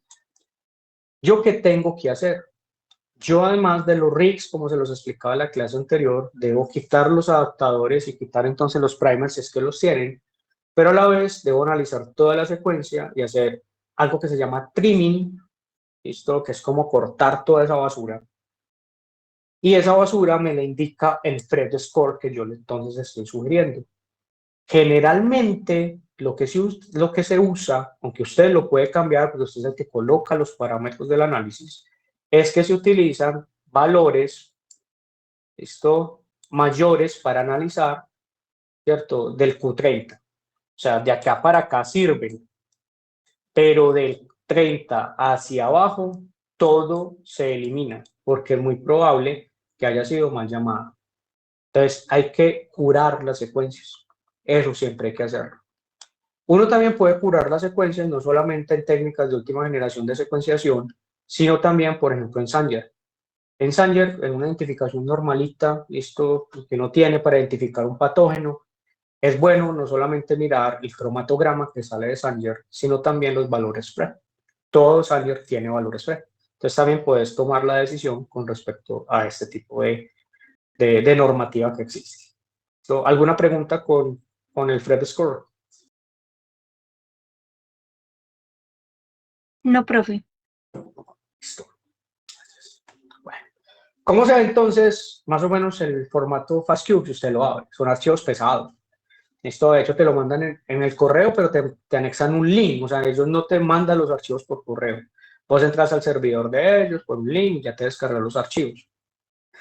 ¿Yo qué tengo que hacer? Yo, además de los rigs, como se los explicaba en la clase anterior, debo quitar los adaptadores y quitar entonces los primers si es que los tienen, pero a la vez debo analizar toda la secuencia y hacer algo que se llama trimming, ¿listo? Que es como cortar toda esa basura. Y esa basura me la indica el Phred score que yo entonces estoy sugiriendo. Generalmente, lo que se usa, aunque usted lo puede cambiar, porque usted es el que coloca los parámetros del análisis, es que se utilizan valores mayores para analizar, ¿cierto? Del Q30. O sea, de acá para acá sirven, pero del 30 hacia abajo todo se elimina, porque es muy probable que haya sido mal llamado. Entonces, hay que curar las secuencias. Eso siempre hay que hacerlo. Uno también puede curar las secuencias no solamente en técnicas de última generación de secuenciación, sino también, por ejemplo, en Sanger. En Sanger, en una identificación normalita, esto que no tiene para identificar un patógeno, es bueno no solamente mirar el cromatograma que sale de Sanger, sino también los valores Phred. Todo Sanger tiene valores Phred. Entonces también puedes tomar la decisión con respecto a este tipo de normativa que existe. ¿Alguna pregunta con el Phred score? No, profe. Listo. Bueno. ¿Cómo se ve entonces más o menos el formato FASTQ si usted lo abre? Son archivos pesados. Esto de hecho te lo mandan en el correo, pero te anexan un link. O sea, ellos no te mandan los archivos por correo. Vos entras al servidor de ellos por un link y ya te descargas los archivos.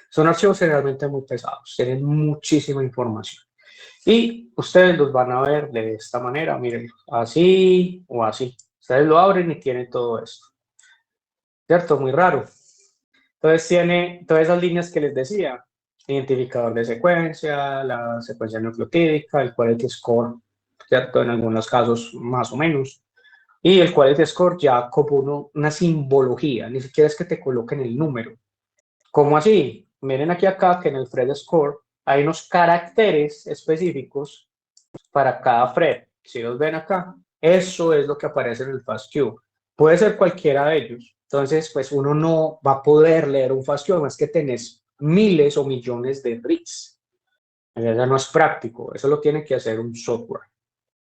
Son archivos generalmente muy pesados, tienen muchísima información. Y ustedes los van a ver de esta manera, miren, así o así. Ustedes lo abren y tienen todo esto. ¿Cierto? Muy raro. Entonces tiene todas esas líneas que les decía, identificador de secuencia, la secuencia nucleotídica, el quality score, ¿cierto? En algunos casos más o menos. Y el quality score ya como una simbología, ni siquiera es que te coloquen el número. ¿Cómo así? Miren acá que en el Phred score hay unos caracteres específicos para cada Phred. Si los ven acá, eso es lo que aparece en el FASTQ. Puede ser cualquiera de ellos. Entonces, pues uno no va a poder leer un FASTQ, además que tenés miles o millones de RIGs. Eso no es práctico, eso lo tiene que hacer un software.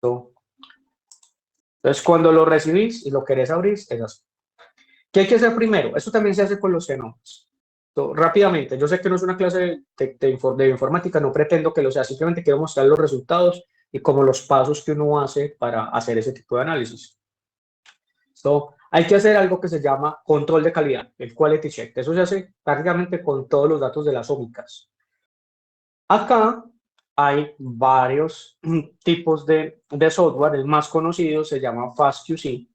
Entonces, cuando lo recibís y lo querés abrir, es así. ¿Qué hay que hacer primero? Esto también se hace con los genomas. Rápidamente, yo sé que no es una clase de informática, no pretendo que lo sea, simplemente quiero mostrar los resultados y como los pasos que uno hace para hacer ese tipo de análisis. Hay que hacer algo que se llama control de calidad, el quality check. Eso se hace prácticamente con todos los datos de las ómicas. Acá hay varios tipos de software. El más conocido se llama FastQC,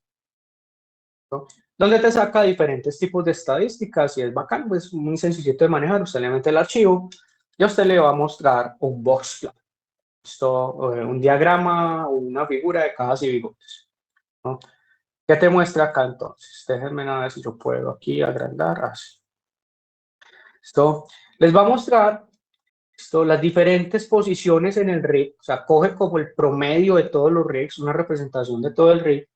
¿no? Donde te saca diferentes tipos de estadísticas y es bacán, pues muy sencillito de manejar. Usted le mete el archivo y a usted le va a mostrar un box plot. Esto, un diagrama o una figura de cajas y bigotes, ¿no? ¿Qué te muestra acá entonces? Déjenme a ver si yo puedo aquí agrandar así. Esto les va a mostrar las diferentes posiciones en el rig, o sea, coge como el promedio de todos los rigs, una representación de todo el rig,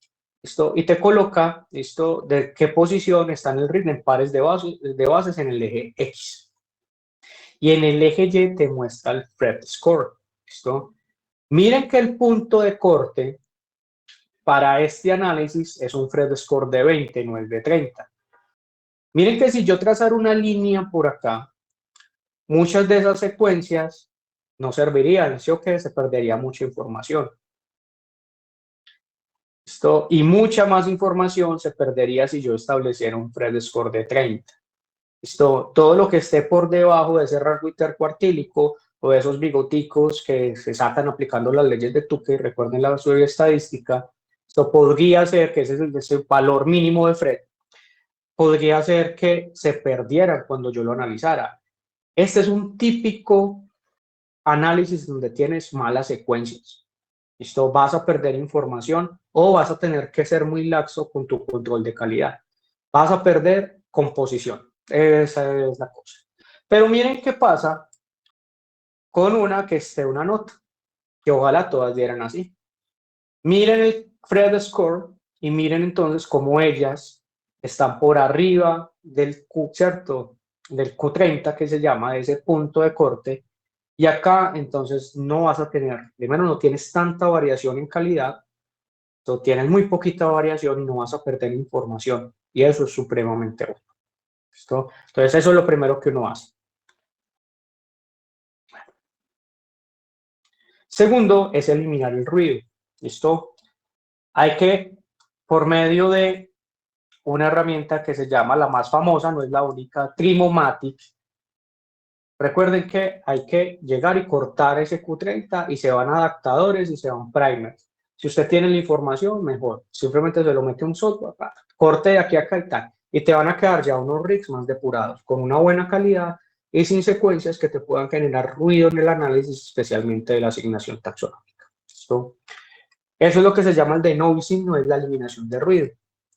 y te coloca de qué posición está en el rig en pares de bases en el eje X. Y en el eje Y te muestra el Phred score. ¿Listo? Miren que el punto de corte para este análisis es un Phred score de 20, no es de 30. Miren que si yo trazara una línea por acá, muchas de esas secuencias no servirían, ¿sí o qué? Se perdería mucha información. Y mucha más información se perdería si yo estableciera un Phred score de 30. Todo lo que esté por debajo de ese rango intercuartílico o de esos bigoticos que se sacan aplicando las leyes de Tukey, recuerden la suya estadística, esto podría ser que ese valor mínimo de Phred podría ser que se perdiera cuando yo lo analizara. Este es un típico análisis donde tienes malas secuencias. Vas a perder información o vas a tener que ser muy laxo con tu control de calidad. Vas a perder composición. Esa es la cosa. Pero miren qué pasa con una que esté una nota, que ojalá todas dieran así. Miren el Phred score y miren entonces cómo ellas están por arriba del Q, ¿cierto? Del Q30 que se llama, de ese punto de corte. Y acá entonces no vas a tener, primero no tienes tanta variación en calidad, tienes muy poquita variación y no vas a perder información. Y eso es supremamente bueno. ¿Listo? Entonces eso es lo primero que uno hace. Segundo es eliminar el ruido. ¿Listo? Hay que, por medio de una herramienta que se llama la más famosa, no es la única, Trimomatic. Recuerden que hay que llegar y cortar ese Q30 y se van adaptadores y se van primers. Si usted tiene la información, mejor. Simplemente se lo mete un software, corte de aquí a acá y tal. Y te van a quedar ya unos rigs más depurados, con una buena calidad y sin secuencias que te puedan generar ruido en el análisis, especialmente de la asignación taxonómica. ¿Listo? Eso es lo que se llama el denoising, no es la eliminación de ruido.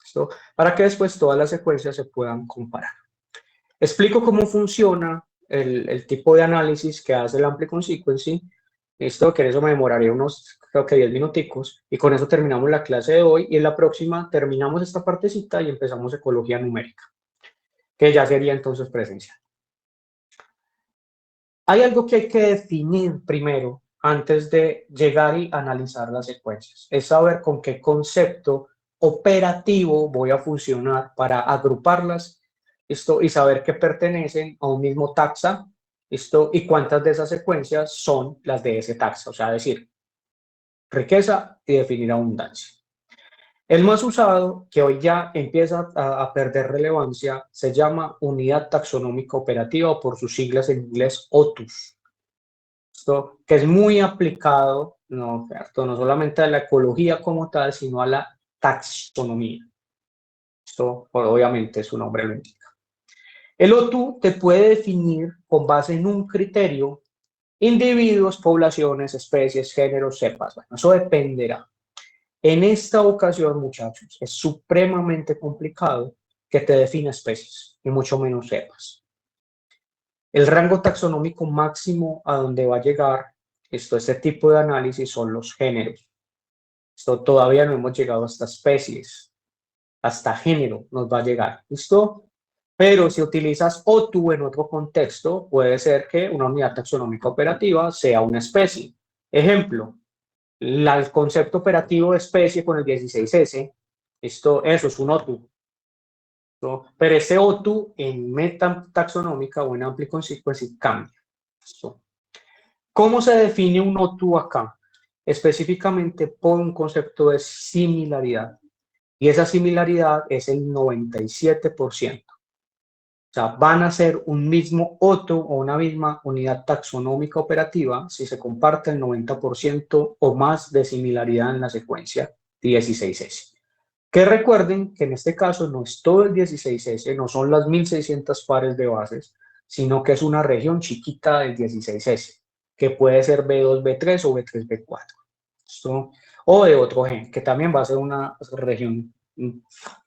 ¿Listo? Para que después todas las secuencias se puedan comparar. Explico cómo funciona el tipo de análisis que hace el Amplicon Sequencing. Esto, que en eso me demoraría unos, creo que 10 minuticos, y con eso terminamos la clase de hoy, y en la próxima terminamos esta partecita y empezamos ecología numérica, que ya sería entonces presencial. Hay algo que hay que definir primero antes de llegar y analizar las secuencias, es saber con qué concepto operativo voy a funcionar para agruparlas y saber que pertenecen a un mismo taxa y cuántas de esas secuencias son las de ese taxa, o sea, decir, riqueza y definir abundancia. El más usado, que hoy ya empieza a perder relevancia, se llama unidad taxonómica operativa o por sus siglas en inglés OTUS. Que es muy aplicado, no solamente a la ecología como tal, sino a la taxonomía. Esto obviamente su nombre lo indica. El OTU te puede definir con base en un criterio individuos, poblaciones, especies, géneros, cepas. Bueno, eso dependerá. En esta ocasión, muchachos, es supremamente complicado que te defina especies, y mucho menos cepas. El rango taxonómico máximo a donde va a llegar este tipo de análisis son los géneros. Todavía no hemos llegado hasta especies, hasta género nos va a llegar. ¿Listo? Pero si utilizas OTU en otro contexto, puede ser que una unidad taxonómica operativa sea una especie. Ejemplo, el concepto operativo de especie con el 16S, eso es un OTU. ¿No? Pero ese OTU en metataxonómica o en Amplicon Sequencing cambia. ¿No? ¿Cómo se define un OTU acá? Específicamente por un concepto de similaridad. Y esa similaridad es el 97%. O sea, van a ser un mismo OTU o una misma unidad taxonómica operativa si se comparte el 90% o más de similaridad en la secuencia 16S. Que recuerden que en este caso no es todo el 16S, no son las 1600 pares de bases, sino que es una región chiquita del 16S, que puede ser B2, B3 o B3, B4. ¿Listo? O de otro gen, que también va a ser una región,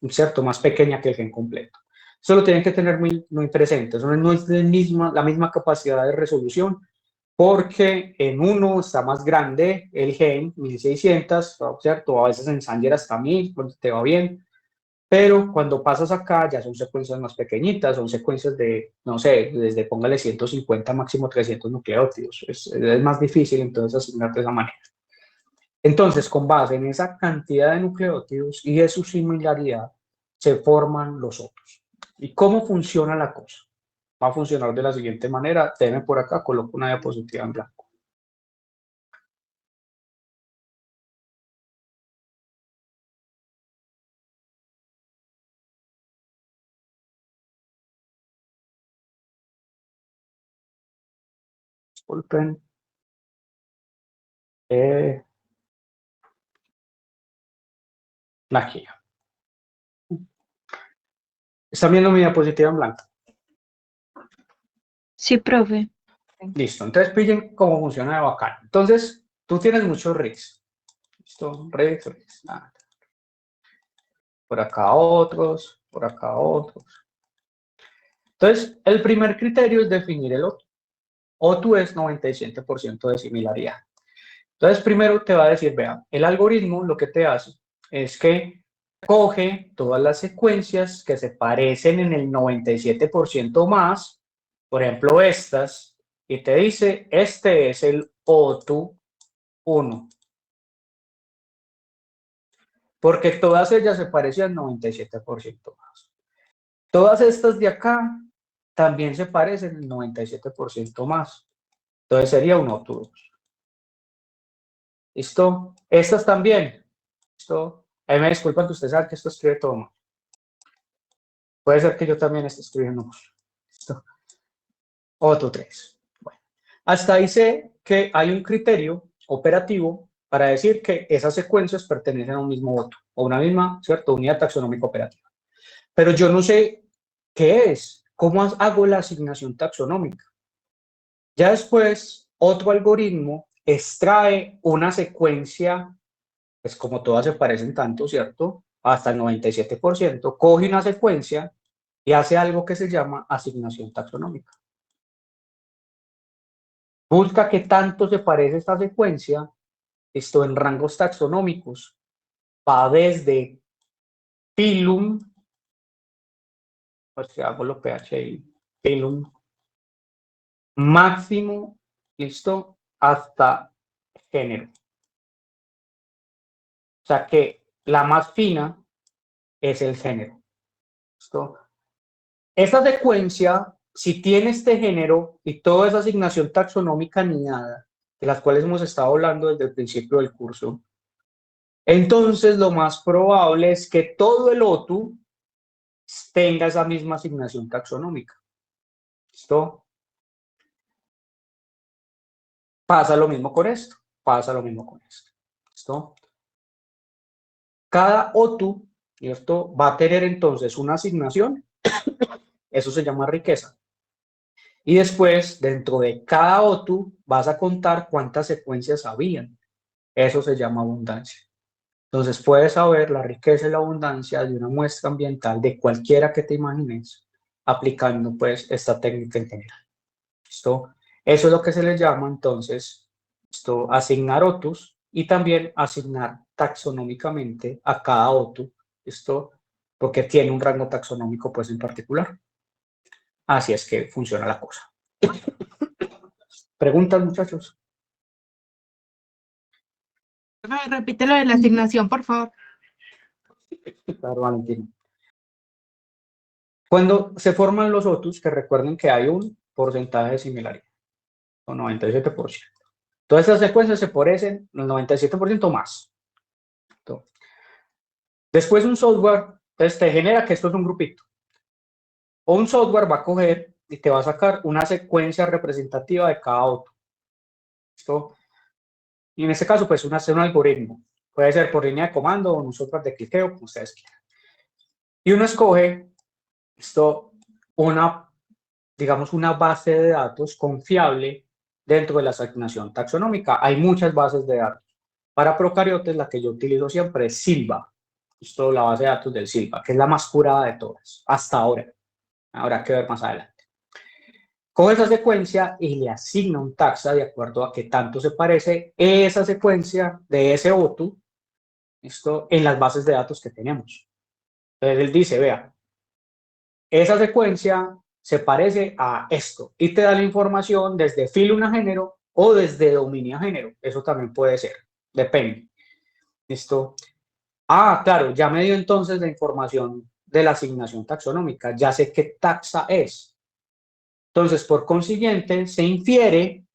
¿cierto?, más pequeña que el gen completo. Eso lo tienen que tener muy presente. Eso no es la misma capacidad de resolución, porque en uno está más grande el gen, 1600, ¿cierto? A veces en Sanger hasta 1000, cuando te va bien, pero cuando pasas acá ya son secuencias más pequeñitas, son secuencias de, no sé, desde póngale 150, máximo 300 nucleótidos. Es más difícil entonces asignar de esa manera. Entonces, con base en esa cantidad de nucleótidos y de su similaridad, se forman los otros. ¿Y cómo funciona la cosa? Va a funcionar de la siguiente manera. Déjenme por acá, coloco una diapositiva en blanco. Disculpen. Aquí. ¿Están viendo mi diapositiva en blanco? Sí, profe. Listo. Entonces, pillen cómo funciona de bacán. Entonces, tú tienes muchos rigs. ¿Listo? Rigs. Por acá otros, por acá otros. Entonces, el primer criterio es definir el OTU. OTU es 97% de similaridad. Entonces, primero te va a decir, vean, el algoritmo lo que te hace es que coge todas las secuencias que se parecen en el 97% más, por ejemplo estas, y te dice, este es el OTU 1. Porque todas ellas se parecen 97% más. Todas estas de acá también se parecen el 97% más. Entonces sería un OTU 2. ¿Listo? Estas también. ¿Listo? Ahí me disculpan que ustedes saben que esto escribe todo mal. Puede ser que yo también esté escribiendo mal. ¿Listo? OTU 3. Bueno, hasta ahí sé que hay un criterio operativo para decir que esas secuencias pertenecen a un mismo OTU o una misma, ¿cierto?, unidad taxonómica operativa. Pero yo no sé qué es, cómo hago la asignación taxonómica. Ya después, otro algoritmo extrae una secuencia, pues como todas se parecen tanto, ¿cierto?, hasta el 97%, coge una secuencia y hace algo que se llama asignación taxonómica. Busca qué tanto se parece esta secuencia, esto en rangos taxonómicos, va desde Pilum, pues hago lo PHI, Pilum, máximo, listo, hasta género. O sea que la más fina es el género. ¿Listo? Esta secuencia, si tiene este género y toda esa asignación taxonómica anidada, de las cuales hemos estado hablando desde el principio del curso, entonces lo más probable es que todo el OTU tenga esa misma asignación taxonómica. ¿Listo? Pasa lo mismo con esto. Pasa lo mismo con esto. ¿Listo? Cada OTU, ¿cierto?, va a tener entonces una asignación. Eso se llama riqueza. Y después, dentro de cada OTU, vas a contar cuántas secuencias habían. Eso se llama abundancia. Entonces, puedes saber la riqueza y la abundancia de una muestra ambiental de cualquiera que te imagines, aplicando, pues, esta técnica en general. ¿Listo? Eso es lo que se le llama, entonces, asignar OTUs y también asignar taxonómicamente a cada OTU, ¿listo? Porque tiene un rango taxonómico, pues, en particular. Así es que funciona la cosa. ¿Preguntas, muchachos? Repite lo de la asignación, por favor. Claro, Valentina. Cuando se forman los OTUs, que recuerden que hay un porcentaje de similaridad, con 97%. Todas estas secuencias se parecen el 97% más. Después un software te genera que esto es un grupito. O un software va a coger y te va a sacar una secuencia representativa de cada auto. ¿Listo? Y en este caso, pues, un algoritmo. Puede ser por línea de comando o un software de cliqueo, como ustedes quieran. Y uno escoge digamos, una base de datos confiable dentro de la asignación taxonómica. Hay muchas bases de datos. Para procariotes, la que yo utilizo siempre es Silva. Esto es la base de datos del Silva, que es la más curada de todas, hasta ahora. Habrá que ver más adelante. Coge esa secuencia y le asigna un taxa de acuerdo a qué tanto se parece esa secuencia de ese OTU en las bases de datos que tenemos. Entonces él dice, vea, esa secuencia se parece a esto y te da la información desde filo a género o desde dominio a género. Eso también puede ser, depende. ¿Listo? Ah, claro, ya me dio entonces la información de la asignación taxonómica, ya sé qué taxa es. Entonces, por consiguiente, se infiere,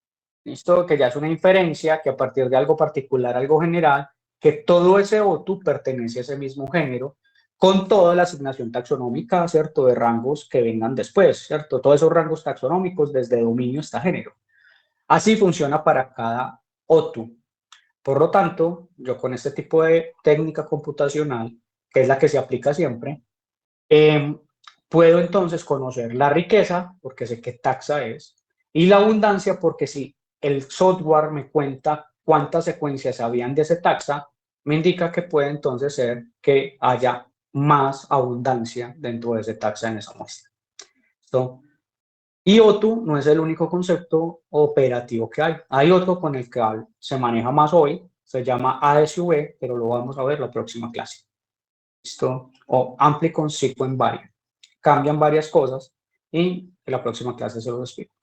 ¿listo? Que ya es una inferencia, que a partir de algo particular, algo general, que todo ese OTU pertenece a ese mismo género, con toda la asignación taxonómica, ¿cierto? De rangos que vengan después, ¿cierto? Todos esos rangos taxonómicos desde dominio hasta género. Así funciona para cada OTU. Por lo tanto, yo con este tipo de técnica computacional, que es la que se aplica siempre, puedo entonces conocer la riqueza, porque sé qué taxa es, y la abundancia, porque si el software me cuenta cuántas secuencias habían de esa taxa, me indica que puede entonces ser que haya más abundancia dentro de esa taxa en esa muestra. ¿Listo? Y OTU no es el único concepto operativo que hay. Hay otro con el que se maneja más hoy, se llama ASV, pero lo vamos a ver la próxima clase. ¿Listo? O Amplicon Sequence Variant. Cambian varias cosas y en la próxima clase se los explico.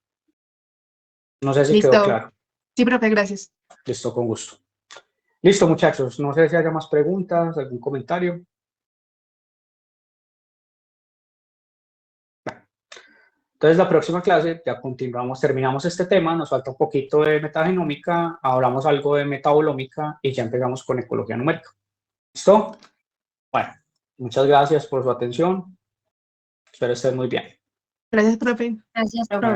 No sé si Listo. quedó claro. Sí, profe, gracias. Listo, con gusto. Listo, muchachos. No sé si haya más preguntas, algún comentario. Entonces, la próxima clase ya continuamos, terminamos este tema, nos falta un poquito de metagenómica, hablamos algo de metabolómica y ya empezamos con ecología numérica. ¿Listo? Bueno, muchas gracias por su atención. Espero estén muy bien. Gracias, profe. Gracias, profe.